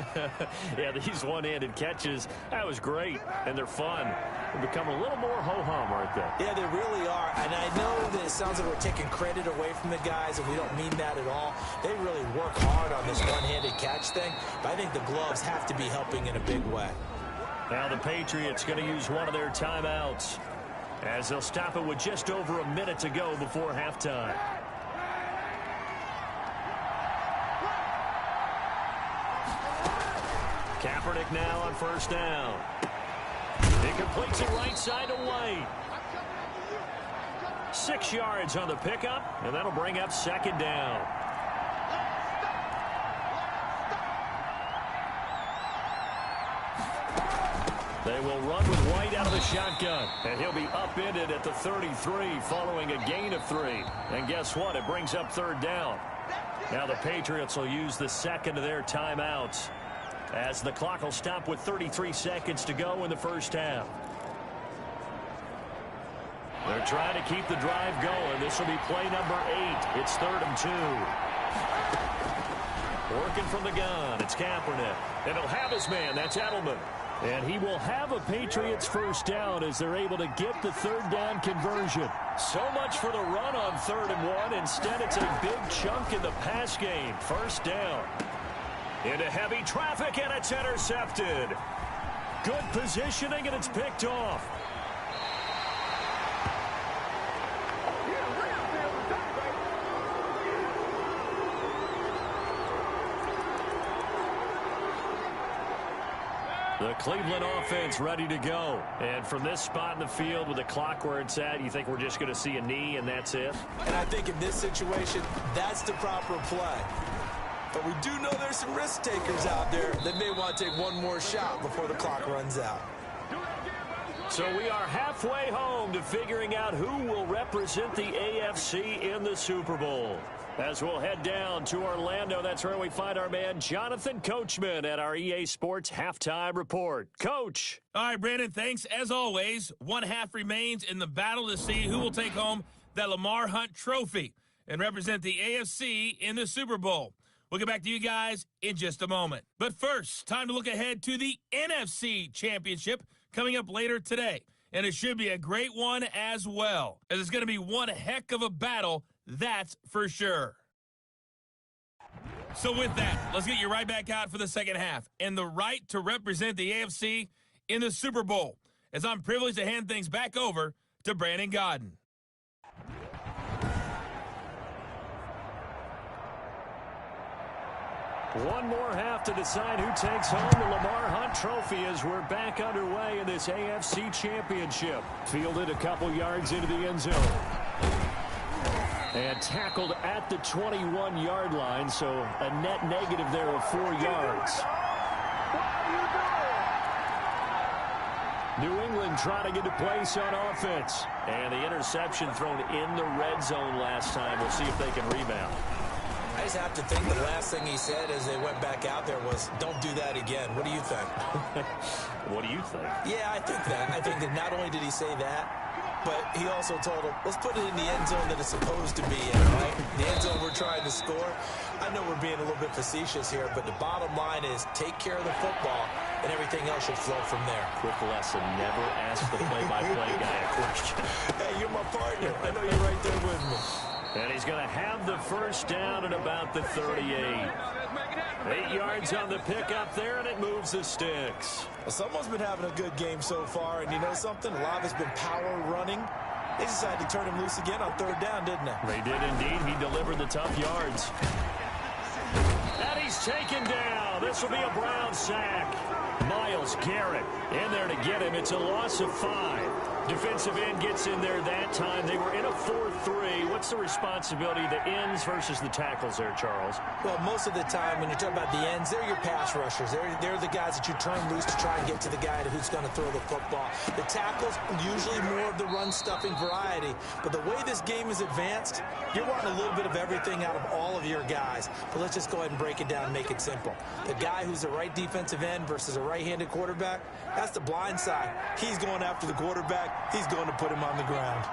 Yeah, these one-handed catches, that was great, and they're fun. They become a little more ho-hum, aren't they? Yeah, they really are, and I know that it sounds like we're taking credit away from the guys, and we don't mean that at all. They really work hard on this one-handed catch thing, but I think the gloves have to be helping in a big way. Now the Patriots going to use one of their timeouts as they'll stop it with just over a minute to go before halftime. Kaepernick now on first down. He completes it right side to White. 6 yards on the pickup, and that'll bring up 2nd down. They will run with White out of the shotgun, and he'll be upended at the 33 following a gain of 3. And guess what? It brings up 3rd down. Now the Patriots will use the second of their timeouts, as the clock will stop with 33 seconds to go in the first half. They're trying to keep the drive going. This will be play number 8. It's 3rd and 2. Working from the gun, it's Kaepernick. And he'll have his man, that's Edelman. And he will have a Patriots first down as they're able to get the 3rd down conversion. So much for the run on 3rd and 1. Instead, it's a big chunk in the pass game. First down. Into heavy traffic, and it's intercepted. Good positioning, and it's picked off. The Cleveland offense ready to go. And from this spot in the field with the clock where it's at, you think we're just going to see a knee and that's it? And I think in this situation, that's the proper play. But we do know there's some risk takers out there that may want to take one more shot before the clock runs out. So we are halfway home to figuring out who will represent the AFC in the Super Bowl. As we'll head down to Orlando, that's where we find our man Jonathan Coachman at our EA Sports Halftime Report. Coach. All right, Brandon, thanks. As always, one half remains in the battle to see who will take home that Lamar Hunt trophy and represent the AFC in the Super Bowl. We'll get back to you guys in just a moment. But first, time to look ahead to the NFC Championship coming up later today. And it should be a great one as well, as it's going to be one heck of a battle, that's for sure. So with that, let's get you right back out for the second half and the right to represent the AFC in the Super Bowl, as I'm privileged to hand things back over to Brandon Godden. One more half to decide who takes home the Lamar Hunt trophy as we're back underway in this AFC Championship. Fielded a couple yards into the end zone. And tackled at the 21-yard line, so a net negative there of 4 yards. New England trying to get a place on offense. And the interception thrown in the red zone last time. We'll see if they can rebound. I just have to think the last thing he said as they went back out there was, don't do that again. What do you think? What do you think? Yeah, I think that. I think that not only did he say that, but he also told him, let's put it in the end zone that it's supposed to be in, right? The end zone we're trying to score. I know we're being a little bit facetious here, but the bottom line is take care of the football, and everything else should flow from there. Quick lesson, never ask the play-by-play guy a question. Hey, you're my partner. I know you're right there with me. And he's going to have the first down at about the 38. 8 yards on the pickup there, and it moves the sticks. Well, someone's been having a good game so far, and you know something? A lot of it's been power running. They decided to turn him loose again on third down, didn't they? They did indeed. He delivered the tough yards. And he's taken down. This will be a Brown sack. Myles Garrett in there to get him. It's a loss of 5. Defensive end gets in there that time. They were in a 4-3. What's the responsibility of the ends versus the tackles there, Charles? Well, most of the time when you talk about the ends, they're your pass rushers. They're the guys that you turn loose to try and get to the guy who's going to throw the football. The tackles, usually more of the run-stuffing variety. But the way this game is advanced, you're wanting a little bit of everything out of all of your guys. But let's just go ahead and break it down and make it simple. The guy who's the right defensive end versus a right-handed quarterback, that's the blind side. He's going after the quarterback. He's going to put him on the ground.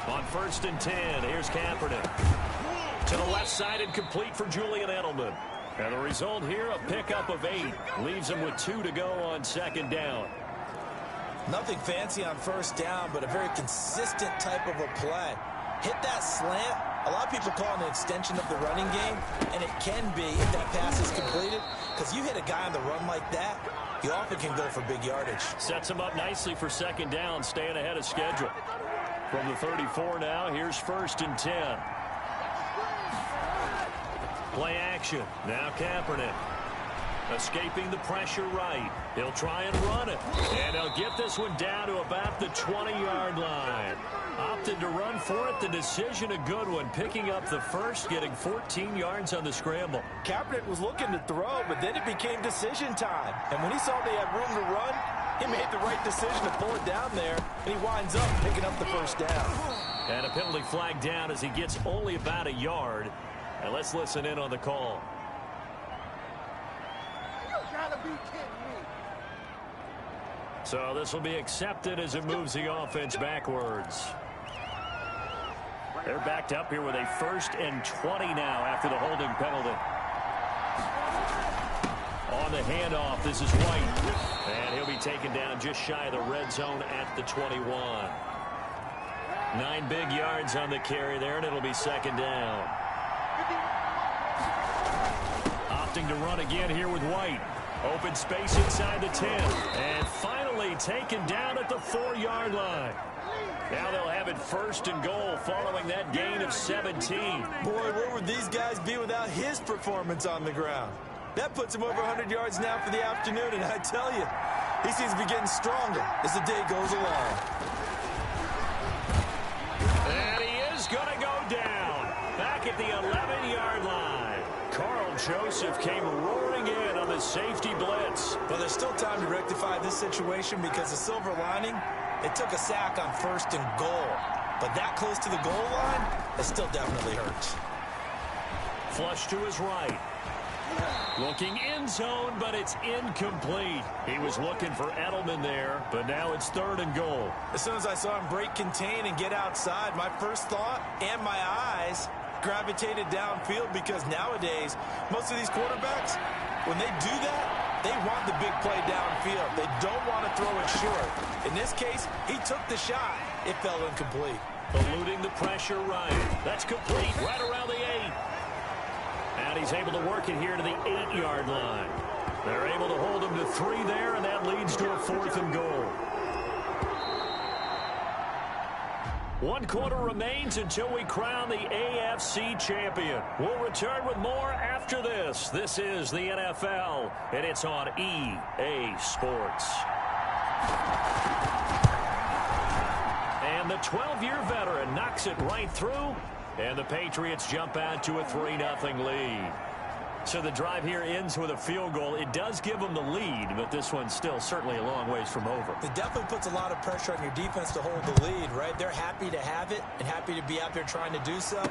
On 1st and 10, here's Kaepernick. To the left side and complete for Julian Edelman. And the result here, a pickup of 8. Leaves him with 2 to go on 2nd down. Nothing fancy on 1st down, but a very consistent type of a play. Hit that slant. A lot of people call it an extension of the running game, and it can be if that pass is completed, because you hit a guy on the run like that, you often can go for big yardage. Sets him up nicely for 2nd down, staying ahead of schedule. From the 34 now, here's 1st and 10. Play action. Now Kaepernick. Escaping the pressure right. He'll try and run it. And he'll get this one down to about the 20-yard line. Opted to run for it. The decision a good one. Picking up the first, getting 14 yards on the scramble. Kaepernick was looking to throw, but then it became decision time. And when he saw they had room to run, he made the right decision to pull it down there, and he winds up picking up the 1st down. And a penalty flag down as he gets only about a yard. And let's listen in on the call. So this will be accepted as it moves the offense backwards. They're backed up here with a 1st and 20 now after the holding penalty. On the handoff, this is White. And he'll be taken down just shy of the red zone at the 21. 9 big yards on the carry there, and it'll be 2nd down. Opting to run again here with White. Open space inside the 10. And finally taken down at the 4-yard line. Now they'll have it 1st and goal following that gain of 17. Boy, where would these guys be without his performance on the ground? That puts him over 100 yards now for the afternoon, and I tell you, he seems to be getting stronger as the day goes along. And he is going to go down back at the 11-yard line. Carl Joseph came roaring in on the safety blitz. Well, there's still time to rectify this situation because the silver lining, it took a sack on 1st and goal. But that close to the goal line, it still definitely hurts. Flush to his right. Looking in zone, but it's incomplete. He was looking for Edelman there, but now it's 3rd and goal. As soon as I saw him break contain and get outside, my first thought and my eyes gravitated downfield because nowadays, most of these quarterbacks, when they do that, they want the big play downfield. They don't want to throw it short. In this case, he took the shot. It fell incomplete. Eluding the pressure right. That's complete right around the 8. And he's able to work it here to the 8-yard line. They're able to hold him to 3 there, and that leads to a 4th and goal. 1 quarter remains until we crown the AFC champion. We'll return with more after this. This is the NFL, and it's on EA Sports. And the 12-year veteran knocks it right through, and the Patriots jump out to a 3-0 lead. So the drive here ends with a field goal. It does give them the lead, but this one's still certainly a long ways from over. It definitely puts a lot of pressure on your defense to hold the lead, right? They're happy to have it and happy to be out there trying to do so.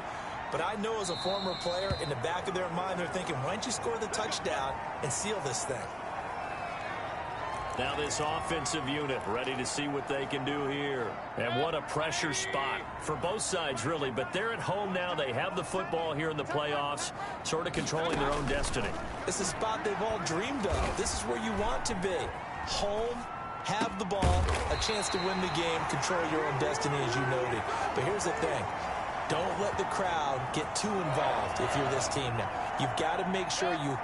But I know as a former player, in the back of their mind, they're thinking, why don't you score the touchdown and seal this thing? Now this offensive unit ready to see what they can do here. And what a pressure spot for both sides, really. But they're at home now. They have the football here in the playoffs, sort of controlling their own destiny. It's a spot they've all dreamed of. This is where you want to be. Home, have the ball, a chance to win the game, control your own destiny, as you noted. But here's the thing. Don't let the crowd get too involved if you're this team now. You've got to make sure you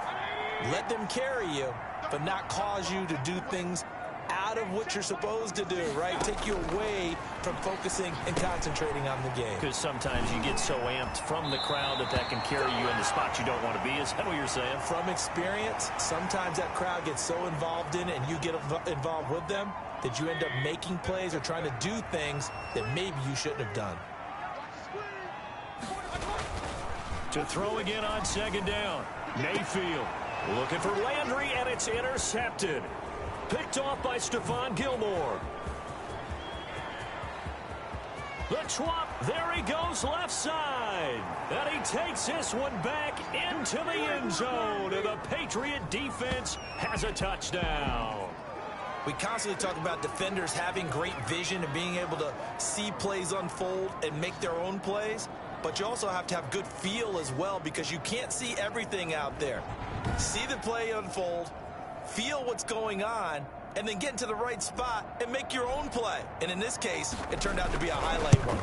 let them carry you, but not cause you to do things out of what you're supposed to do, right? Take you away from focusing and concentrating on the game. Because sometimes you get so amped from the crowd that can carry you into spots you don't want to be. Is that what you're saying? From experience, sometimes that crowd gets so involved in it and you get involved with them that you end up making plays or trying to do things that maybe you shouldn't have done. To throw again on second down. Mayfield looking for Landry, and it's intercepted. Picked off by Stephon Gilmore. The swap, there he goes left side. And he takes this one back into the end zone. And the Patriot defense has a touchdown. We constantly talk about defenders having great vision and being able to see plays unfold and make their own plays. But you also have to have good feel as well, because you can't see everything out there. See the play unfold, feel what's going on, and then get into the right spot and make your own play. And in this case, it turned out to be a highlight one.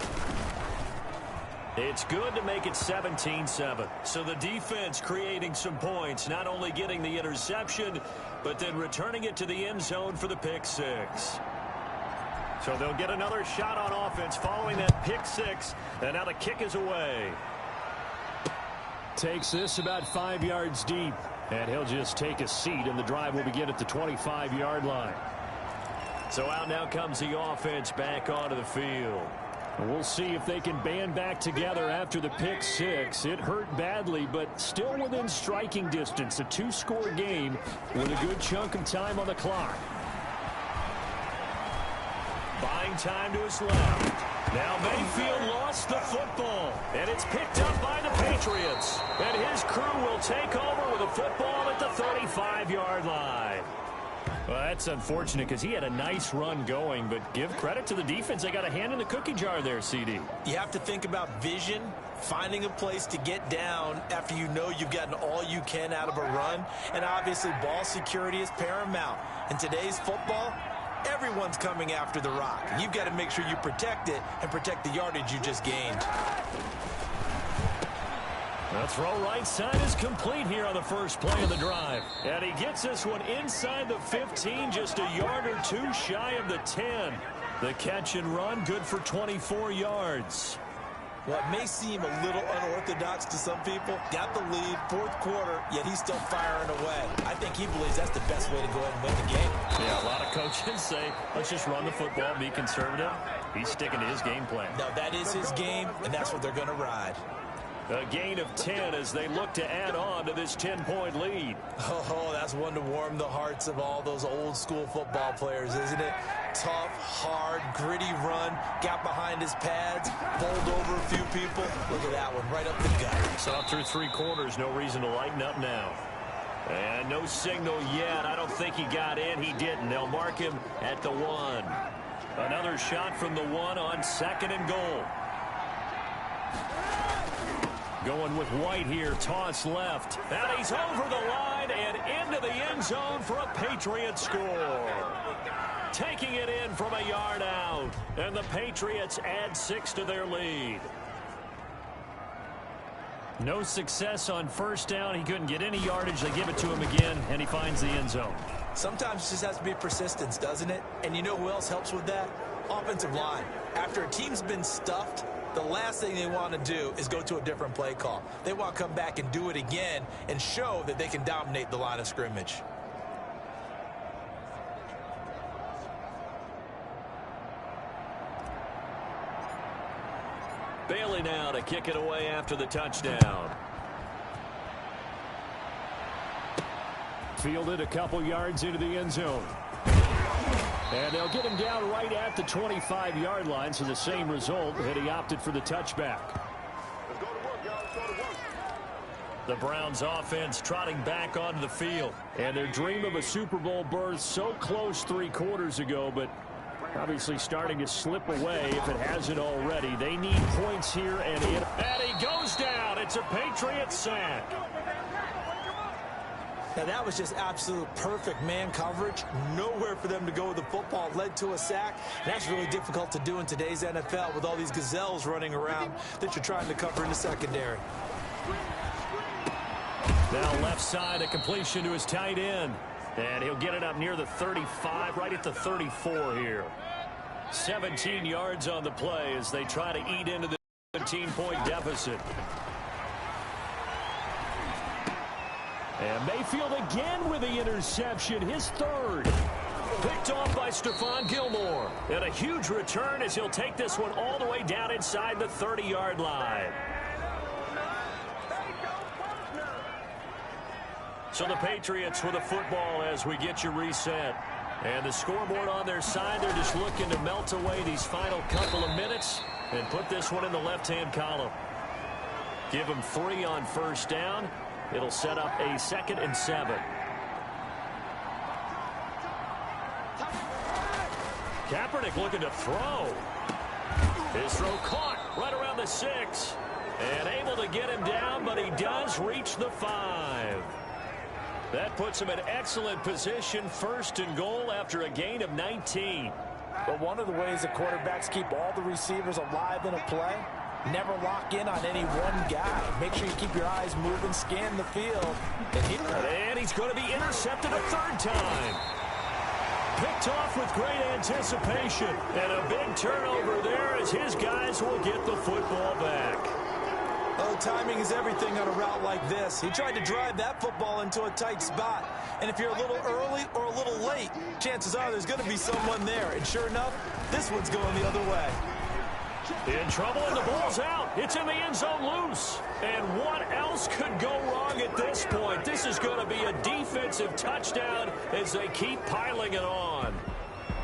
It's good to make it 17-7. So the defense creating some points, not only getting the interception, but then returning it to the end zone for the pick six. So they'll get another shot on offense following that pick six, and now the kick is away. Takes this about 5 yards deep, and he'll just take a seat, and the drive will begin at the 25-yard line. So out now comes the offense back onto the field. We'll see if they can band back together after the pick six. It hurt badly, but still within striking distance. A two-score game with a good chunk of time on the clock. Buying time to his left. Now Mayfield lost the football, and it's picked up by the Patriots. And his crew will take over with a football at the 35-yard line. Well, that's unfortunate because he had a nice run going, but give credit to the defense. They got a hand in the cookie jar there, CD. You have to think about vision, finding a place to get down after you know you've gotten all you can out of a run, and obviously ball security is paramount. In today's football, everyone's coming after the rock. You've got to make sure you protect it and protect the yardage you just gained. The throw right side is complete here on the first play of the drive. And he gets this one inside the 15, just a yard or two shy of the 10. The catch and run, good for 24 yards. Well, it may seem a little unorthodox to some people. Got the lead, fourth quarter, yet he's still firing away. I think he believes that's the best way to go ahead and win the game. Yeah, a lot of coaches say, let's just run the football, be conservative. He's sticking to his game plan. No, that is his game, and that's what they're going to ride. A gain of 10 as they look to add on to this 10-point lead. Oh, that's one to warm the hearts of all those old-school football players, isn't it? Tough, hard, gritty run, got behind his pads, bowled over a few people. Look at that one, right up the gut. Saw through three quarters, no reason to lighten up now. And no signal yet. I don't think he got in. He didn't. They'll mark him at the 1. Another shot from the 1 on second and goal. Going with White here, toss left. And he's over the line and into the end zone for a Patriot score. Taking it in from a yard out. And the Patriots add 6 to their lead. No success on first down. He couldn't get any yardage. They give it to him again, and he finds the end zone. Sometimes it just has to be persistence, doesn't it? And you know who else helps with that? Offensive line. After a team's been stuffed, the last thing they want to do is go to a different play call. They want to come back and do it again and show that they can dominate the line of scrimmage. Bailey now to kick it away after the touchdown. Fielded a couple yards into the end zone. And they'll get him down right at the 25-yard line, so the same result, and he opted for the touchback. Let's go to work, y'all. Let's go to work. The Browns offense trotting back onto the field. And their dream of a Super Bowl berth so close 3 quarters ago, but obviously starting to slip away if it hasn't already. They need points here, and he goes down. It's a Patriot sack. Now, that was just absolute perfect man coverage. Nowhere for them to go with the football. Led to a sack. And that's really difficult to do in today's NFL with all these gazelles running around that you're trying to cover in the secondary. Now left side, a completion to his tight end. And he'll get it up near the 35, right at the 34 here. 17 yards on the play as they try to eat into the 17-point deficit. And Mayfield again with the interception, his 3rd. Picked off by Stephon Gilmore. And a huge return as he'll take this one all the way down inside the 30-yard line. So the Patriots with the football as we get you reset. And the scoreboard on their side, they're just looking to melt away these final couple of minutes and put this one in the left-hand column. Give them 3 on first down. It'll set up a 2nd and 7. Kaepernick looking to throw. His throw caught right around the 6. And able to get him down, but he does reach the 5. That puts him in excellent position, 1st and goal after a gain of 19. But one of the ways the quarterbacks keep all the receivers alive in a play, never lock in on any one guy. Make sure you keep your eyes moving, scan the field. And he's going to be intercepted a 3rd time. Picked off with great anticipation. And a big turnover there as his guys will get the football back. Oh, timing is everything on a route like this. He tried to drive that football into a tight spot. And if you're a little early or a little late, chances are there's going to be someone there. And sure enough, this one's going the other way. In trouble, and the ball's out. It's in the end zone loose. And what else could go wrong at this point? This is going to be a defensive touchdown as they keep piling it on.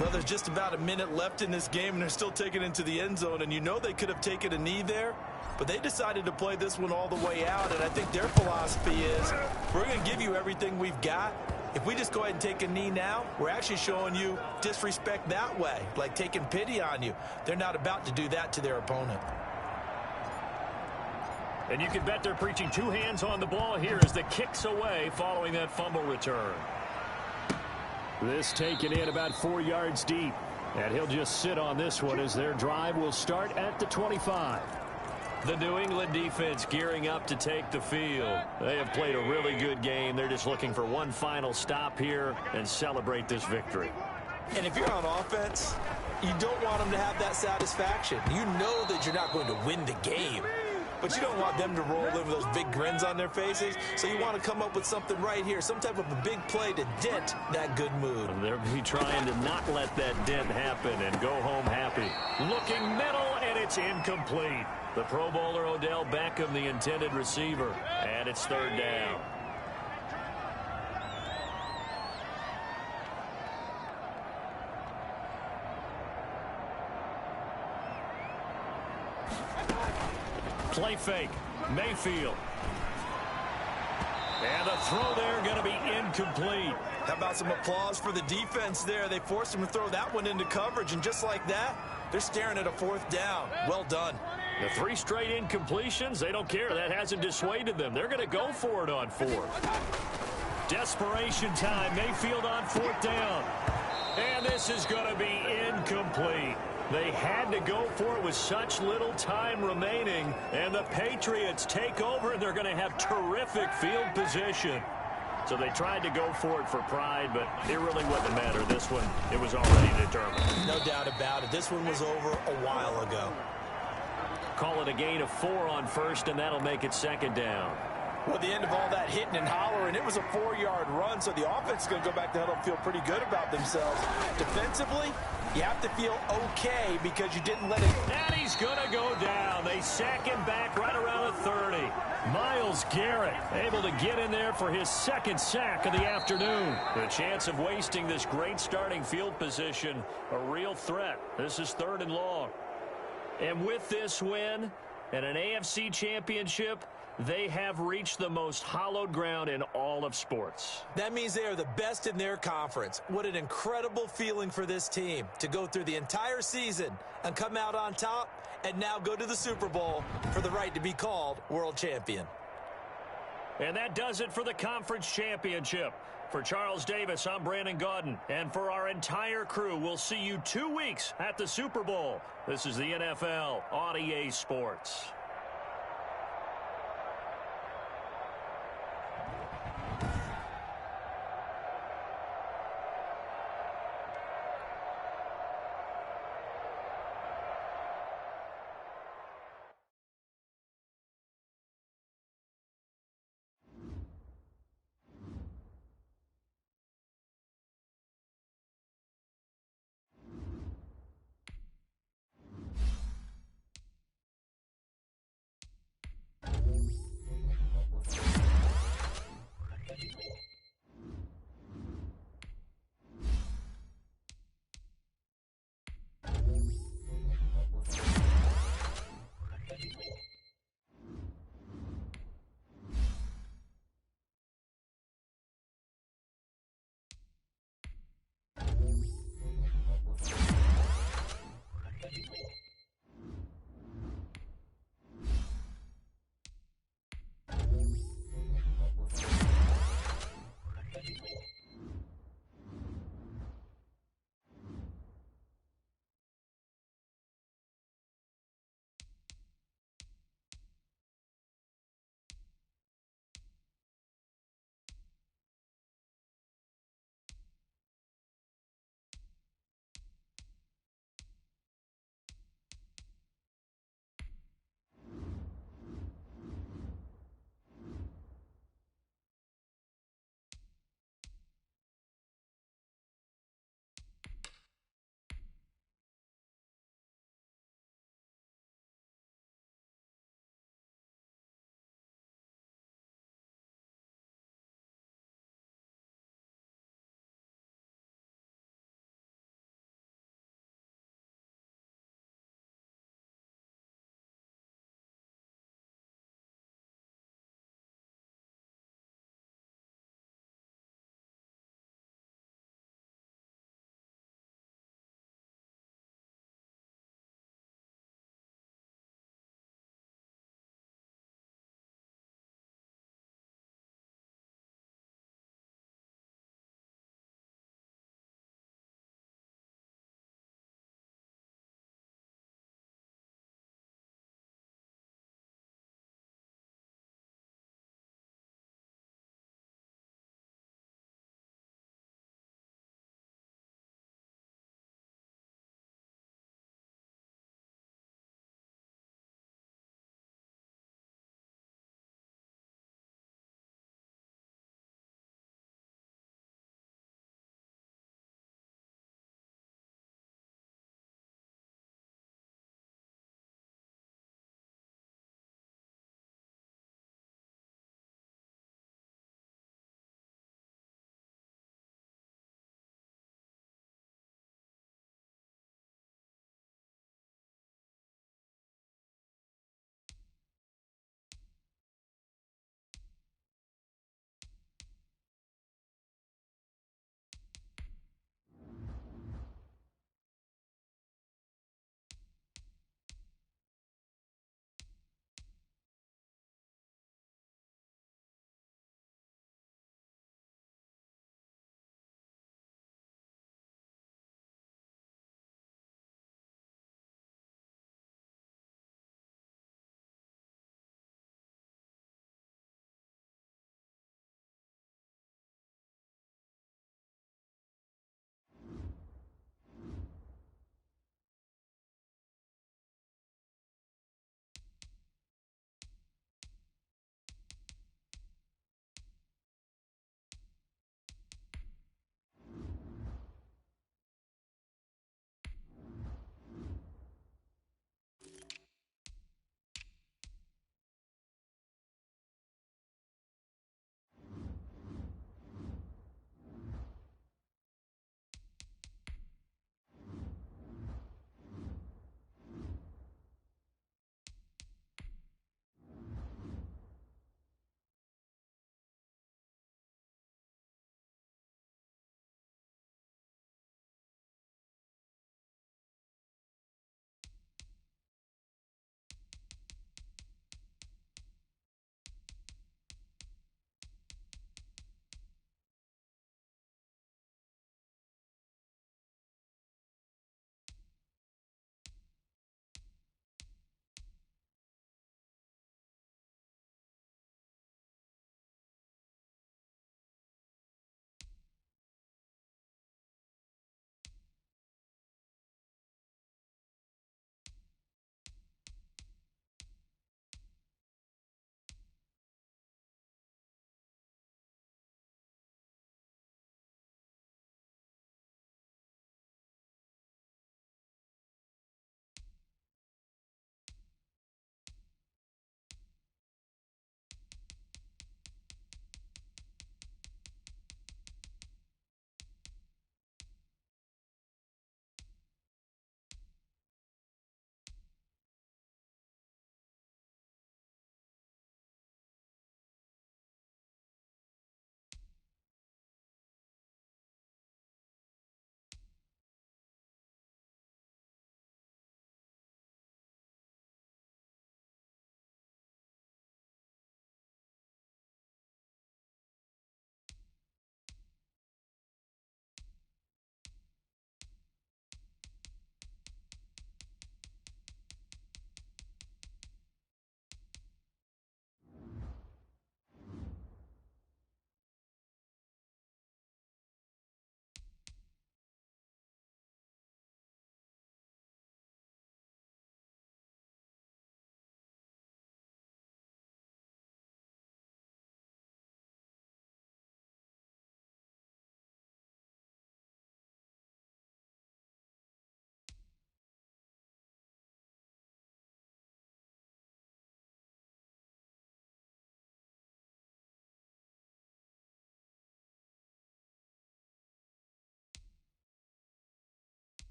Well, there's just about a minute left in this game, and they're still taking it into the end zone. And you know they could have taken a knee there, but they decided to play this one all the way out. And I think their philosophy is, we're going to give you everything we've got. If we just go ahead and take a knee now, we're actually showing you disrespect that way, like taking pity on you. They're not about to do that to their opponent. And you can bet they're preaching 2 hands on the ball here as the kick's away following that fumble return. This taken in about 4 yards deep. And he'll just sit on this one as their drive will start at the 25. The New England defense gearing up to take the field. They have played a really good game. They're just looking for one final stop here and celebrate this victory. And if you're on offense, you don't want them to have that satisfaction. You know that you're not going to win the game, but you don't want them to roll in with those big grins on their faces. So you want to come up with something right here, some type of a big play to dent that good mood. And they'll be trying to not let that dent happen and go home happy. Looking middle, and it's incomplete. The Pro Bowler Odell Beckham, the intended receiver, and it's 3rd down. Play fake, Mayfield. And the throw there going to be incomplete. How about some applause for the defense there? They forced him to throw that one into coverage, and just like that, they're staring at a 4th down. Well done. The 3 straight incompletions, they don't care. That hasn't dissuaded them. They're going to go for it on 4th. Desperation time. Mayfield on 4th down. And this is going to be incomplete. They had to go for it with such little time remaining. And the Patriots take over, and they're going to have terrific field position. So they tried to go for it for pride, but it really wouldn't matter. This one, it was already determined. No doubt about it. This one was over a while ago. Call it a gain of 4 on 1st, and that'll make it 2nd down. Well, at the end of all that hitting and hollering, it was a 4-yard run, so the offense is going to go back to huddle and feel pretty good about themselves. Defensively, you have to feel okay because you didn't let it. And he's going to go down. They sack him back right around the 30. Myles Garrett able to get in there for his 2nd sack of the afternoon. The chance of wasting this great starting field position, a real threat. This is 3rd and long. And with this win, And an AFC championship, they have reached the most hallowed ground in all of sports. That means they are the best in their conference. What an incredible feeling for this team to go through the entire season and come out on top and now go to the Super Bowl for the right to be called world champion. And that does it for the conference championship. For Charles Davis, I'm Brandon Gaudin. And for our entire crew, we'll see you 2 weeks at the Super Bowl. This is the NFL on EA Sports.